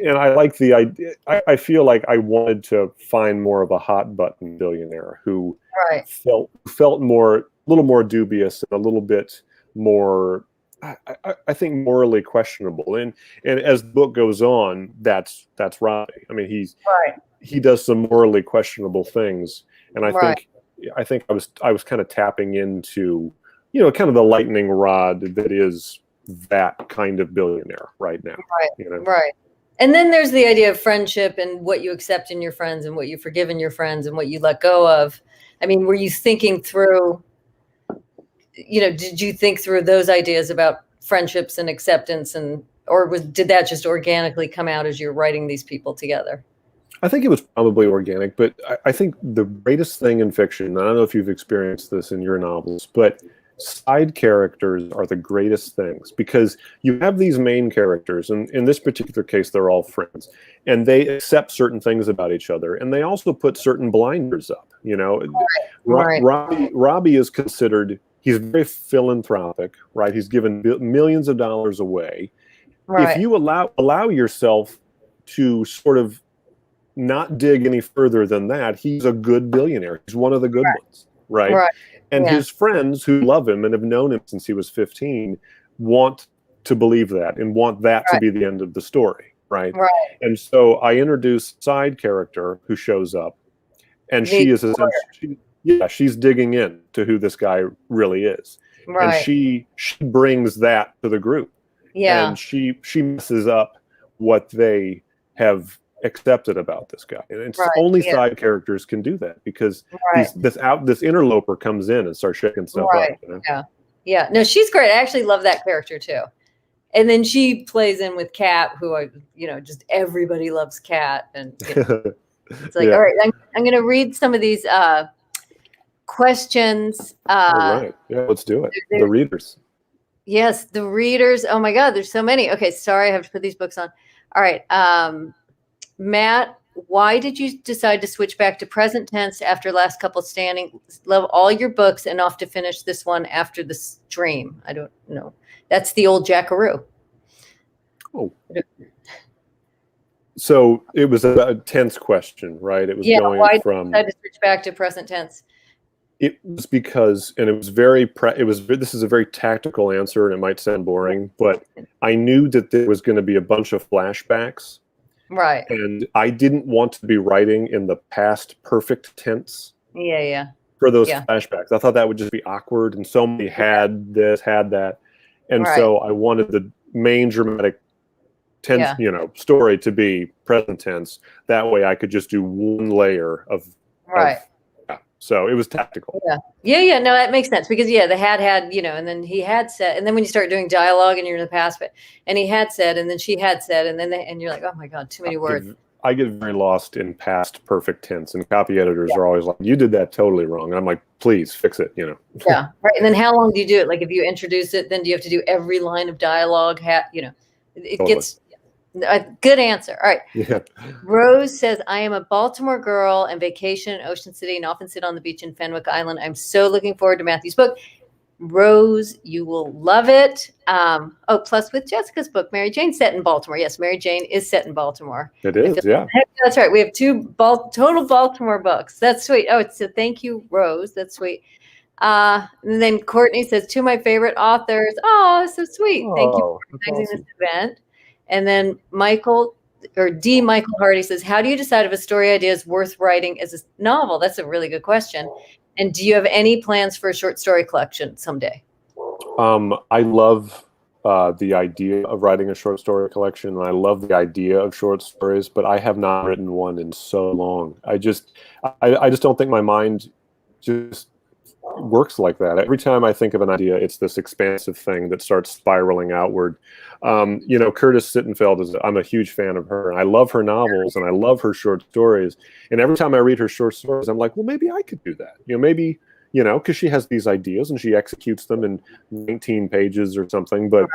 I like the idea. I feel like I wanted to find more of a hot button billionaire who felt a little more dubious and a little bit more, I think, morally questionable. And as the book goes on, that's Robbie. I mean, he does some morally questionable things, and I think I was kind of tapping into, kind of the lightning rod that is that kind of billionaire right now. Right. And then there's the idea of friendship and what you accept in your friends and what you forgive in your friends and what you let go of. I mean, were you thinking through, did you think through those ideas about friendships and acceptance, or did that just organically come out as you're writing these people together? I think it was probably organic, but I think the greatest thing in fiction, I don't know if you've experienced this in your novels, but side characters are the greatest things, because you have these main characters, and in this particular case, they're all friends, and they accept certain things about each other, and they also put certain blinders up. You know, Right. Robbie is considered, he's very philanthropic, right? He's given millions of dollars away. Right. If you allow yourself to sort of not dig any further than that, he's a good billionaire. He's one of the good ones, right? And his friends who love him and have known him since he was 15 want to believe that and want that to be the end of the story, right? And so I introduce side character who shows up, and she is essentially, she's digging in to who this guy really is, and she brings that to the group, and she messes up what they have accepted about this guy, and it's only side characters can do that, because this interloper comes in and starts shaking stuff up. You know? No, she's great. I actually love that character too. And then she plays in with Kat, who are, you know, just everybody loves Kat, and you know, it's like, all right, I'm going to read some of these questions. All right, let's do it. The readers. Yes, the readers. Oh my God, there's so many. Okay, sorry, I have to put these books on. All right. Matt, why did you decide to switch back to present tense after last couple standing? Love all your books and off to finish this one after the stream. I don't know. That's the old Jackaroo. Oh. So it was a tense question, right? It was going why from. Did you decide to switch back to present tense? It was because, and it was very, this is a very tactical answer, and it might sound boring, but I knew that there was going to be a bunch of flashbacks. Right. And I didn't want to be writing in the past perfect tense. For those flashbacks. I thought that would just be awkward, and so many had this, had that. And so I wanted the main dramatic tense, you know, story to be present tense. That way I could just do one layer of so it was tactical. No, that makes sense, because the had, you know, and then he had said, and then when you start doing dialogue and you're in the past, and he had said, and then she had said, and then and you're like, oh my God, too many words. I get very lost in past perfect tense, and copy editors are always like, you did that totally wrong. And I'm like, please fix it, you know. And then how long do you do it? Like, if you introduce it, then do you have to do every line of dialogue? You know, it gets a good answer. All right. Rose says, I am a Baltimore girl and vacation in Ocean City and often sit on the beach in Fenwick Island. I'm so looking forward to Matthew's book. Rose, you will love it. Plus with Jessica's book, Mary Jane, set in Baltimore. Yes, Mary Jane is set in Baltimore. It is, That's right. We have two total Baltimore books. That's sweet. Oh, so thank you, Rose. That's sweet. And then Courtney says, to my favorite authors. Oh, so sweet. Thank you for organizing this event. And then Michael Hardy says, how do you decide if a story idea is worth writing as a novel? That's a really good question. And do you have any plans for a short story collection someday? I love the idea of writing a short story collection, and I love the idea of short stories, but I have not written one in so long. I just don't think my mind just works like that. Every time I think of an idea, it's this expansive thing that starts spiraling outward. You know, Curtis Sittenfeld I'm a huge fan of her, and I love her novels and I love her short stories. And every time I read her short stories, I'm like, well, maybe I could do that. You know, maybe, you know, because she has these ideas and she executes them in 19 pages or something. But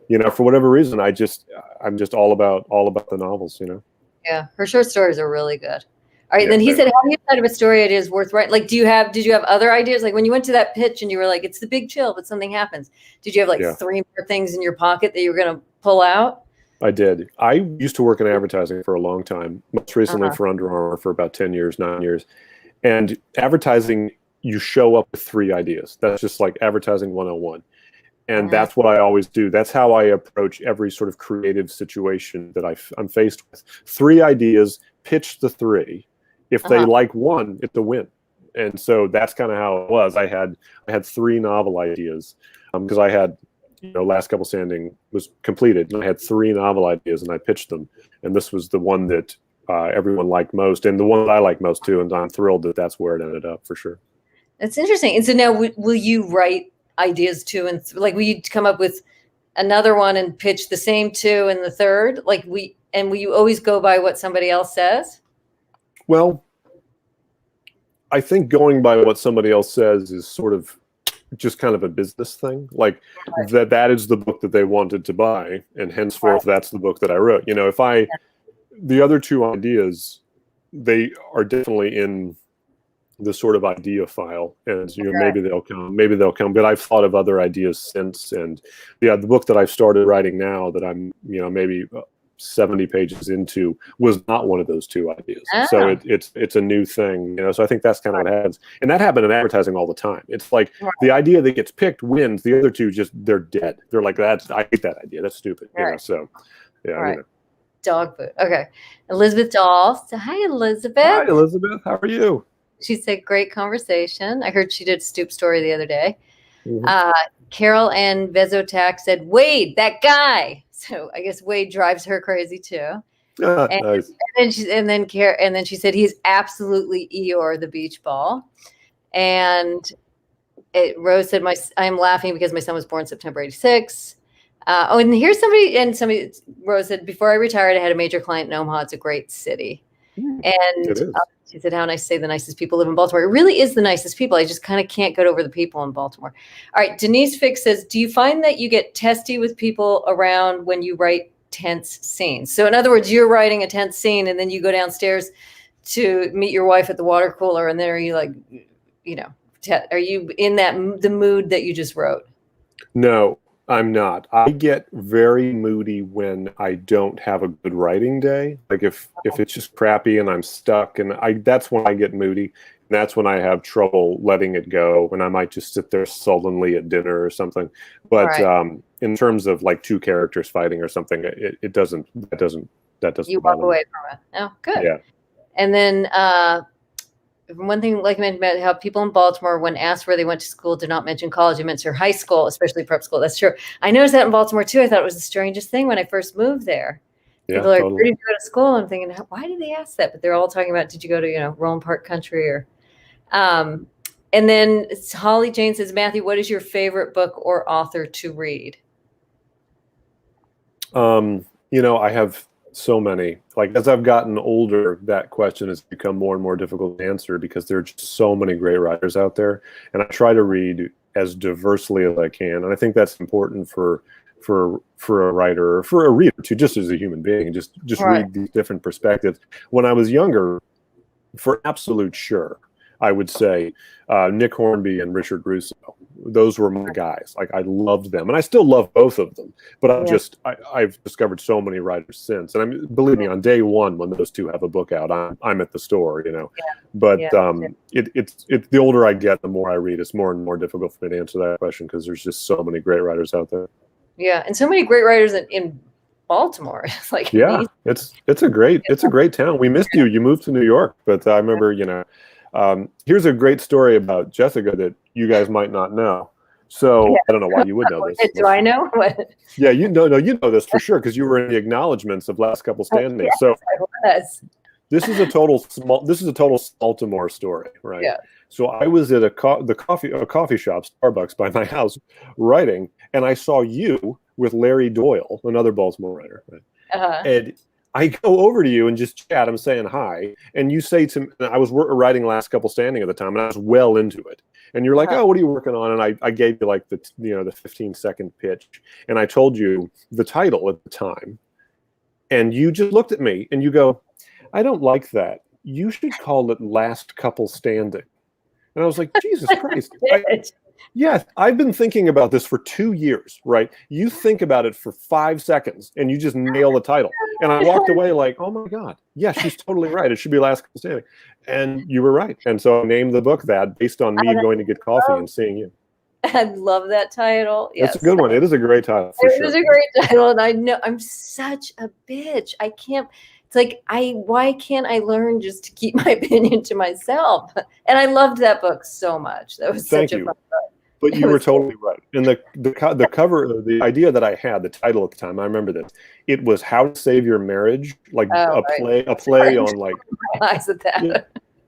you know, for whatever reason, I'm just all about the novels. You know. Yeah, her short stories are really good. All right, then he said, how do you decide if a story idea is worth writing? Like, did you have other ideas? Like when you went to that pitch and you were like, it's the big chill, but something happens. Did you have like 3 more things in your pocket that you were going to pull out? I did. I used to work in advertising for a long time, most recently for Under Armour for about 9 years. And advertising, you show up with 3 ideas. That's just like advertising 101. And that's what I always do. That's how I approach every sort of creative situation that I'm faced with. 3 ideas, pitch the 3. If they like one, it's a win. And so that's kind of how it was. I had 3 novel ideas because I had, you know, Last Couple Standing was completed, and I had 3 novel ideas, and I pitched them. And this was the one that everyone liked most, and the one that I like most too. And I'm thrilled that that's where it ended up for sure. That's interesting. And so now, will you write ideas 2 and like will you come up with another one and pitch the same 2 and the third? Like will you always go by what somebody else says? Well, I think going by what somebody else says is sort of just kind of a business thing, like that is the book that they wanted to buy, and henceforth that's the book that I wrote. You know, the other two ideas, they are definitely in the sort of idea file, and you know, maybe they'll come, but I've thought of other ideas since. And the book that I've started writing now, that I'm, you know, maybe 70 pages into, was not one of those two ideas. So it's a new thing, you know. So I think that's kind of what happens, and that happened in advertising all the time. It's like the idea that gets picked wins, the other two just, they're dead. They're like, I hate that idea, that's stupid, you know. So yeah, you know. Dog food. Okay. Elizabeth Dahl. So hi, Elizabeth. Hi, Elizabeth. How are you? She said, great conversation. I heard she did Stoop Story the other day. Mm-hmm. Carol Ann Vezotak said, Wade, that guy. So I guess Wade drives her crazy too. Nice. And then she said, he's absolutely Eeyore the beach ball. And Rose said, I'm laughing because my son was born September 86. And here's somebody, Rose said, before I retired, I had a major client in Omaha. It's a great city. And she said, how nice to say the nicest people live in Baltimore. It really is the nicest people. I just kind of can't get over the people in Baltimore. All right. Denise Fix says, do you find that you get testy with people around when you write tense scenes? So in other words, you're writing a tense scene and then you go downstairs to meet your wife at the water cooler. And then are you like, you know, are you in the mood that you just wrote? No, I'm not. I get very moody when I don't have a good writing day. Like if it's just crappy and I'm stuck, and that's when I get moody. And that's when I have trouble letting it go, and I might just sit there sullenly at dinner or something. But in terms of like two characters fighting or something, that doesn't You walk away from it. Oh, good. Yeah. And then one thing, like I mentioned about how people in Baltimore, when asked where they went to school, did not mention college. They mentioned high school, especially prep school. That's true. I noticed that in Baltimore too. I thought it was the strangest thing when I first moved there. People are like, where did you go to school? I'm thinking, why did they ask that? But they're all talking about, did you go to, you know, Roland Park Country or, and then Holly Jane says, Matthew, what is your favorite book or author to read? You know, I have so many. Like, as I've gotten older, that question has become more and more difficult to answer because there are just so many great writers out there, and I try to read as diversely as I can. And I think that's important for a writer, or for a reader too, just as a human being, just read these different perspectives. When I was younger, for absolute sure, I would say Nick Hornby and Richard Russo. Those were my guys. Like, I loved them, and I still love both of them. But I've discovered so many writers since. And believe me, on day one, when those two have a book out, I'm at the store, you know. But it's the older I get, the more I read. It's more and more difficult for me to answer that question because there's just so many great writers out there. Yeah, and so many great writers in Baltimore. It's like it's a great town. We missed you. You moved to New York, but I remember, you know. Here's a great story about Jessica that you guys might not know. So I don't know why you would know this. Do I know? What? Yeah, you know this for sure because you were in the acknowledgments of Last Couple Standing. Yes, so I was. this is a total Baltimore story, right? Yeah. So I was at a coffee shop, Starbucks by my house, writing, and I saw you with Larry Doyle, another Baltimore writer, right? And I go over to you and just chat. I'm saying hi, and you say to me, I was writing Last Couple Standing at the time, and I was well into it. And you're like, "Oh, what are you working on?" And I gave you like the 15-second pitch, and I told you the title at the time, and you just looked at me and you go, "I don't like that. You should call it Last Couple Standing." And I was like, "Jesus Christ!" Yes, I've been thinking about this for 2 years, right? You think about it for 5 seconds and you just nail the title. And I walked away like, oh my God, yeah, she's totally right. It should be Last Couple Standing. And you were right. And so I named the book that based on me going to get coffee and seeing you. I love that title. Yes. It's a good one. It is a great title. It is a great title. And I know I'm such a bitch. I can't. It's like, why can't I learn just to keep my opinion to myself? And I loved that book so much. That was such a fun book. But you were totally right. And the cover, the idea that I had, the title at the time, I remember this. It was How to Save Your Marriage, like a play on like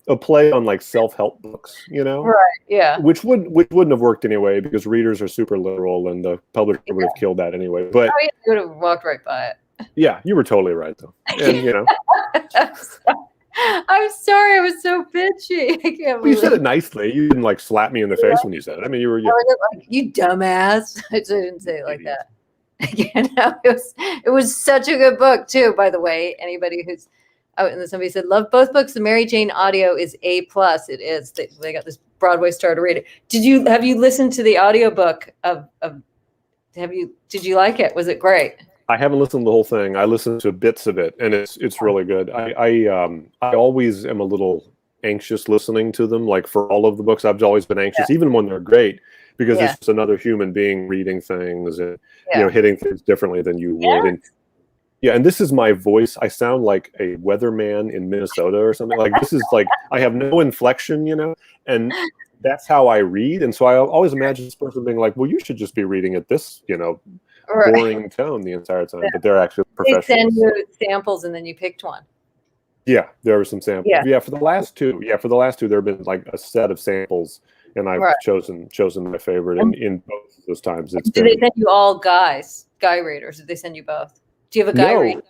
a play on like self-help books, you know? Right. Yeah. Which wouldn't have worked anyway because readers are super literal and the publisher would have killed that anyway. But you would have walked right by it. Yeah, you were totally right though. And you know. I'm sorry, I was so bitchy. I can't You said believe it nicely. You didn't like slap me in the face when you said it. I mean, you were I wasn't like, you dumbass. I didn't say it like idiot. that. You know, it was such a good book too, by the way. Anybody who's and then somebody said, love both books. The Mary Jane audio is A plus. It is. They got this Broadway star to read it. Have you listened to the audiobook did you like it? Was it great? I haven't listened to the whole thing. I listened to bits of it, and it's really good. I always am a little anxious listening to them. Like for all of the books, I've always been anxious, even when they're great, because it's just another human being reading things and hitting things differently than you would. And and this is my voice. I sound like a weatherman in Minnesota or something. Like this is like I have no inflection, and that's how I read. And so I always imagine this person being like, "Well, you should just be reading at this, boring tone the entire time." But they're actually professionals. They send you samples, and then you picked one. Yeah, there were some samples. Yeah, for the last two, there have been like a set of samples, and I've chosen my favorite. And in both of those times, it's Did they send you all guy readers? Did they send you both? Do you have a guy reader?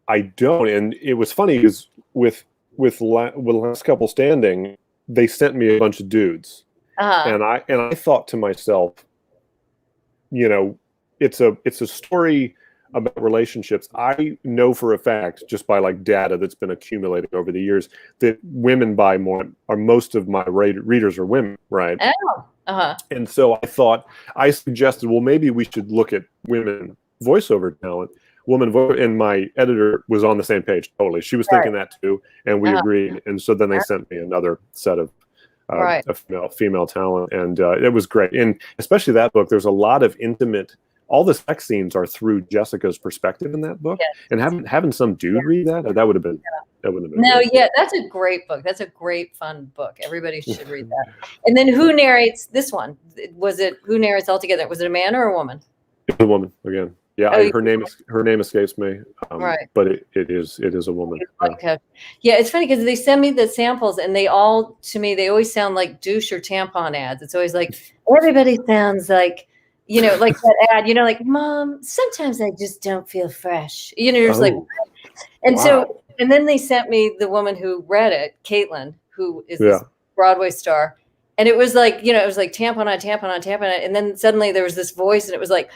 I don't. And it was funny because with the last couple standing, they sent me a bunch of dudes, and I thought to myself, it's a story about relationships. I know for a fact, just by like data that's been accumulating over the years, that women buy more, or most of my readers are women, right? Oh, And so I suggested, well, maybe we should look at women voiceover talent. And my editor was on the same page totally. She was thinking that too, and we agreed. And so then they sent me another set of female talent, and it was great. And especially that book, there's a lot of intimate. All the sex scenes are through Jessica's perspective in that book, and having some dude read that would have been no, great. That's a great book. That's a great fun book. Everybody should read that. And then who narrates this one? Who narrates altogether? Was it a man or a woman? It's a woman again. Yeah, her name escapes me. But it is a woman. It's funny because they send me the samples, and they always sound like douche or tampon ads. It's always like everybody sounds like. Like that ad, like, Mom, sometimes I just don't feel fresh. Just like, and so, and then they sent me the woman who read it, Caitlin, who is this Broadway star. And it was like, it was like tampon on tampon on tampon on. And then suddenly there was this voice, and it was like,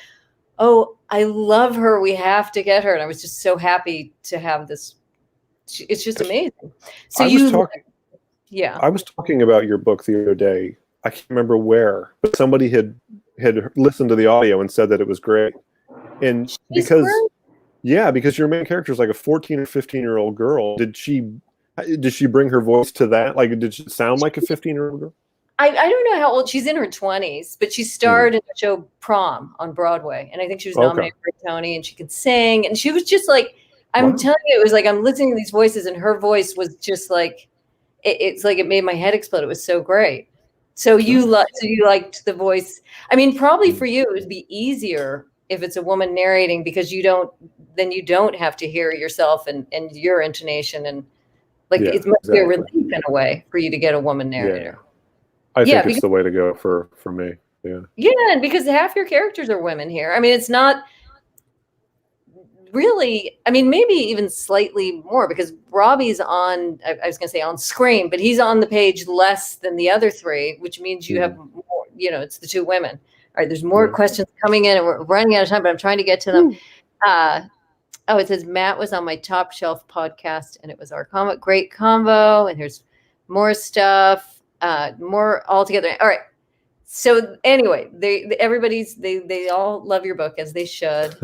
oh, I love her. We have to get her. And I was just so happy to have this. It's just amazing. So I was talking about your book the other day. I can't remember where, but somebody had listened to the audio and said that it was great. And because your main character is like a 14 or 15-year-old girl, did she bring her voice to that? Like, did she sound like a 15-year-old girl? I don't know how old. She's in her 20s, but she starred in the show Prom on Broadway, and I think she was nominated for a Tony, and she could sing, and she was just like, I'm telling you, it was like I'm listening to these voices, and her voice was just like, it's like it made my head explode. It was so great. So you liked the voice. I mean, probably for you, it would be easier if it's a woman narrating, because you don't have to hear yourself and your intonation, and like it must be a relief in a way for you to get a woman narrator. I think it's the way to go for me. Yeah, and because half your characters are women here. I mean, it's not really, I mean, maybe even slightly more, because Robbie's on, I was going to say on screen, but he's on the page less than the other three, which means you have more, it's the two women. All right, there's more questions coming in, and we're running out of time, but I'm trying to get to them. It says Matt was on my Top Shelf podcast, and it was our great convo, and here's more stuff, more all together. All right. So anyway, they all love your book, as they should.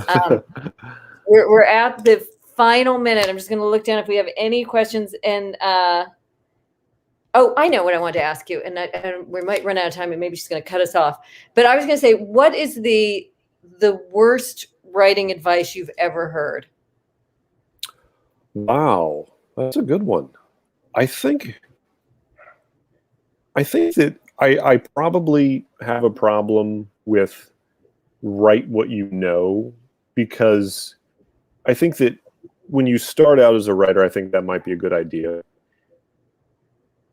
We're at the final minute. I'm just going to look down if we have any questions. And I know what I wanted to ask you, and we might run out of time, and maybe she's going to cut us off. But I was going to say, what is the worst writing advice you've ever heard? Wow, that's a good one. I think that I probably have a problem with write what you know, because I think that when you start out as a writer, I think that might be a good idea.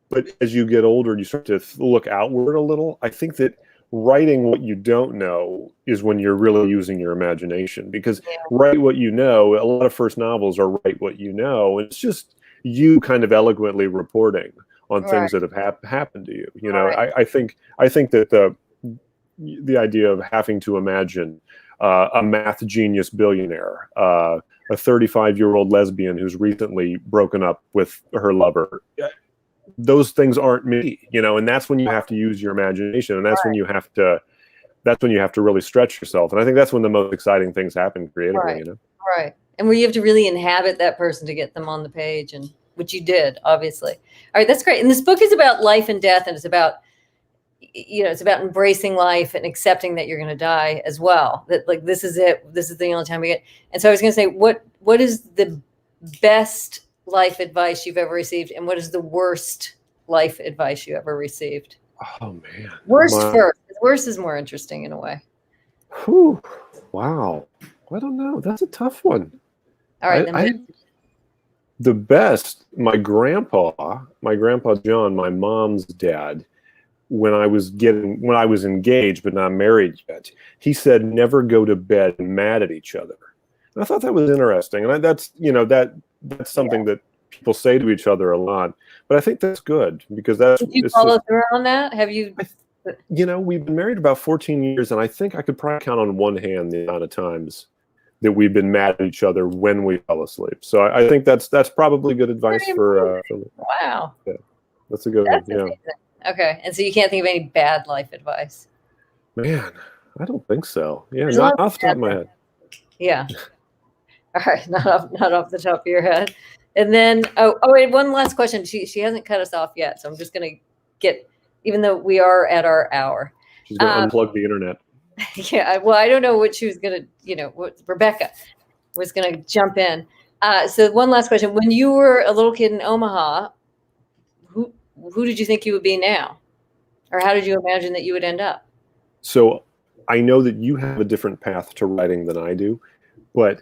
But as you get older and you start to look outward a little, I think that writing what you don't know is when you're really using your imagination. Because write what you know, a lot of first novels are write what you know. And it's just, you kind of eloquently reporting on Right. things that have happened to you. You know, Right. I think that the idea of having to imagine a math genius billionaire, a 35-year-old lesbian who's recently broken up with her lover, those things aren't me, you know, and that's when you have to use your imagination, and that's when you have to really stretch yourself. And I think that's when the most exciting things happen creatively, Right. you know. Right. And where you have to really inhabit that person to get them on the page, and which you did, obviously. All right, that's great. And this book is about life and death, and it's about, you know, it's about embracing life and accepting that you're going to die as well. That, like, this is it. This is the only time we get. And so I was going to say, what is the best life advice you've ever received, and what is the worst life advice you ever received? Oh man. Worst first. Worst is more interesting in a way. Whew. Wow. I don't know. That's a tough one. All right. The best, my grandpa John, my mom's dad, when I was engaged but not married yet, he said, never go to bed mad at each other. And I thought that was interesting. And that's something that people say to each other a lot. But I think that's good, because that's. Did you follow through on that? Have you? You know, we've been married about 14 years, and I think I could probably count on one hand the amount of times that we've been mad at each other when we fell asleep. So I think that's probably good advice for wow. Yeah, that's a good one. Yeah. Amazing. Okay, and so you can't think of any bad life advice? Man, I don't think so. Yeah, not off the top of my head. Yeah. All right, not off the top of your head. And then wait, one last question. She hasn't cut us off yet, so I'm just gonna get, even though we are at our hour. She's gonna unplug the internet. Yeah, well, I don't know what she was gonna, what Rebecca was gonna jump in. So one last question: when you were a little kid in Omaha, who did you think you would be now, or how did you imagine that you would end up? So I know that you have a different path to writing than I do, but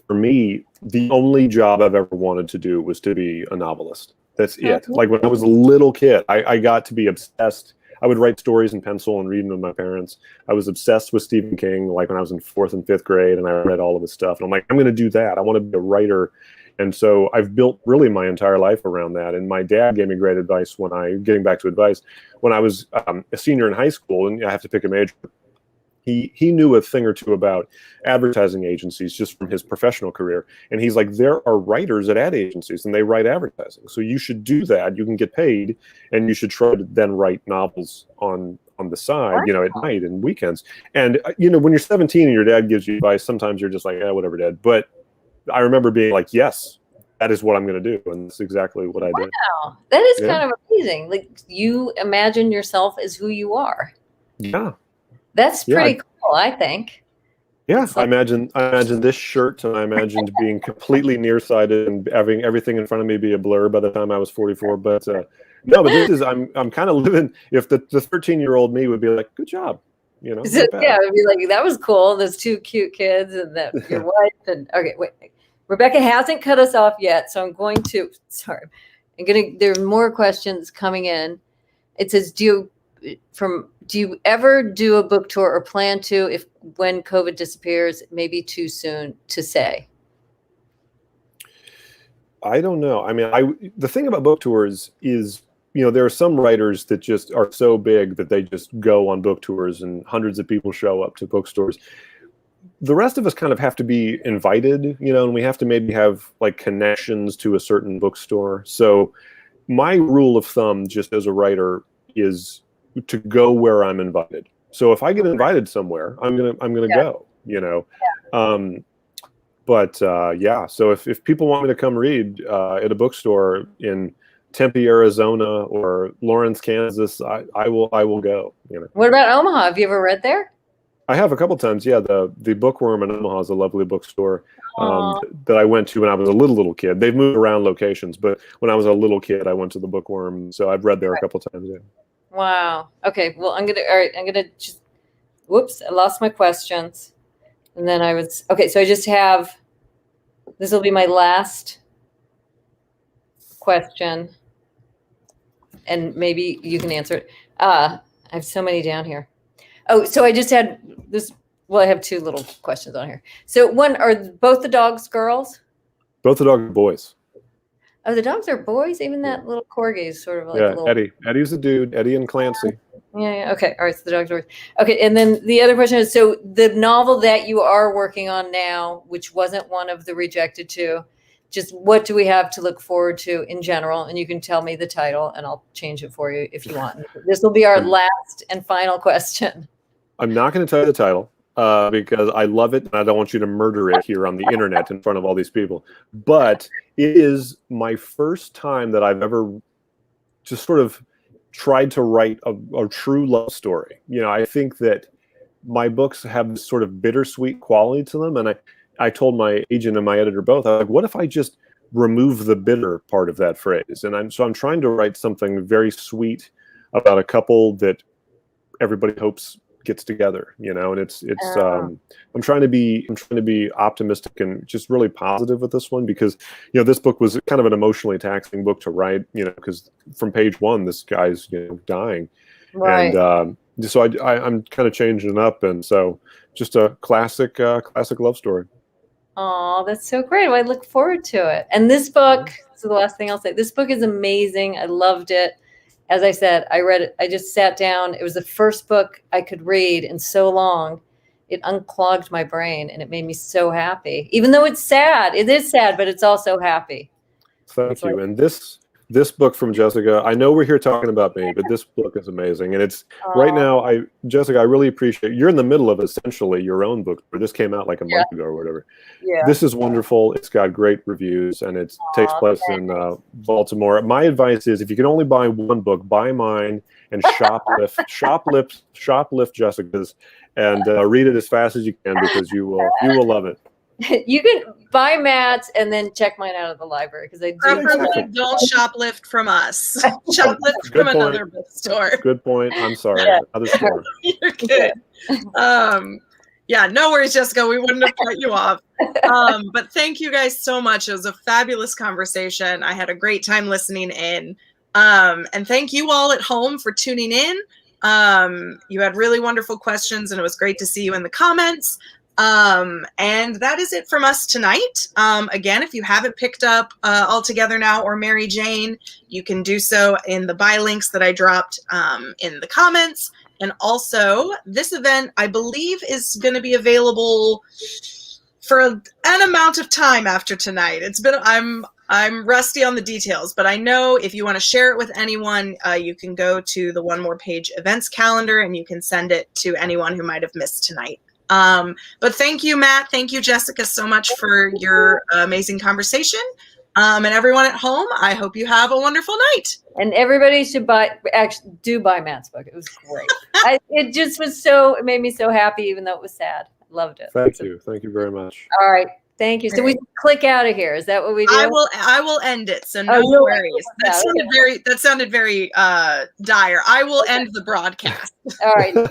for me, the only job I've ever wanted to do was to be a novelist. That's it. Like when I was a little kid, I got to be obsessed. I would write stories in pencil and read them to my parents. I was obsessed with Stephen King, like when I was in 4th and 5th grade, and I read all of his stuff. And I'm like, I'm going to do that. I want to be a writer. And so I've built really my entire life around that. And my dad gave me great advice getting back to advice, when I was a senior in high school, and I have to pick a major. He knew a thing or two about advertising agencies just from his professional career. And he's like, there are writers at ad agencies and they write advertising. So you should do that. You can get paid, and you should try to then write novels on the side, at night and weekends. And, when you're 17 and your dad gives you advice, sometimes you're just like, whatever, Dad. But I remember being like, yes, that is what I'm going to do. And that's exactly what I did. Wow. That is kind of amazing. Like, you imagine yourself as who you are. Yeah. That's pretty cool, I think. Yeah, I imagine this shirt, and I imagined being completely nearsighted and having everything in front of me be a blur by the time I was 44. But no, but this is I'm kind of living. If the 13-year-old me would be like, good job, yeah, it'd be like, that was cool. Those 2 cute kids, and that your wife. And okay, wait, Rebecca hasn't cut us off yet, so I'm going to. Sorry, There are more questions coming in. It says, do you ever do a book tour, or plan to, when COVID disappears? Maybe too soon to say. I don't know. I mean, the thing about book tours is, there are some writers that just are so big that they just go on book tours and hundreds of people show up to bookstores. The rest of us kind of have to be invited, and we have to maybe have like connections to a certain bookstore. So my rule of thumb, just as a writer, is to go where I'm invited. So if I get invited somewhere, I'm gonna go. So if people want me to come read at a bookstore in Tempe, Arizona, or Lawrence, Kansas, I will go. What about Omaha? Have you ever read there? I have a couple times. Yeah, the Bookworm in Omaha is a lovely bookstore that I went to when I was a little kid. They've moved around locations, but when I was a little kid, I went to the Bookworm. So I've read there a couple times. Yeah. Wow. Okay. Well, I'm gonna just. Whoops! I lost my questions, and then okay. So I just have. This will be my last question, and maybe you can answer it. I have so many down here. Oh, so I just had this. Well, I have 2 little questions on here. So one, are both the dogs girls? Both the dogs are boys. Oh, the dogs are boys? Even that little corgi is sort of like a little... Eddie. Eddie's a dude. Eddie and Clancy. Yeah. Okay. All right. So the dogs are... Okay. And then the other question is, so the novel that you are working on now, which wasn't one of the rejected two, just what do we have to look forward to in general? And you can tell me the title and I'll change it for you if you want. This will be our last and final question. I'm not going to tell you the title because I love it and I don't want you to murder it here on the internet in front of all these people. But it is my first time that I've ever just sort of tried to write a true love story. You know, I think that my books have this sort of bittersweet quality to them. And I told my agent and my editor both, I was like, what if I just remove the bitter part of that phrase? And I'm trying to write something very sweet about a couple that everybody hopes gets together, you know, and I'm trying to be optimistic and just really positive with this one because, you know, this book was kind of an emotionally taxing book to write, you know, because from page one, this guy's, you know, dying. Right. And so I'm kind of changing it up. And so just a classic love story. Oh, that's so great. Well, I look forward to it. And this book, so the last thing I'll say, this book is amazing. I loved it. As I said, I read it. I just sat down. It was the first book I could read in so long. It unclogged my brain and it made me so happy. Even though it's sad, it is sad, but it's also happy. Thank you. And this book from Jessica, I know we're here talking about me, but this book is amazing. And it's right now, Jessica, I really appreciate you're in the middle of essentially your own book. This came out like a month ago or whatever. Yeah. This is wonderful. It's got great reviews and it takes place in Baltimore. My advice is if you can only buy one book, buy mine and shoplift Jessica's and read it as fast as you can because you will love it. You can buy Matt's and then check mine out of the library because I do. Preferably don't shoplift from us. Shoplift from another bookstore. Good point. I'm sorry. Yeah. Another store. You're good. Yeah, no worries, Jessica. We wouldn't have cut you off. But thank you guys so much. It was a fabulous conversation. I had a great time listening in. And thank you all at home for tuning in. You had really wonderful questions and it was great to see you in the comments. And that is it from us tonight. Again, if you haven't picked up All Together Now or Mary Jane, you can do so in the buy links that I dropped in the comments. And also, this event, I believe, is going to be available for an amount of time after tonight. I'm rusty on the details, but I know if you want to share it with anyone, you can go to the One More Page events calendar and you can send it to anyone who might have missed tonight. But thank you, Matt. Thank you, Jessica, so much for your amazing conversation. And everyone at home, I hope you have a wonderful night. And everybody should buy Matt's book. It was great. It made me so happy, even though it was sad. Loved it. Thank you. Thank you very much. All right. Thank you. So we click out of here. Is that what we do? I will end it. So no worries. That sounded very dire. I will end the broadcast. All right.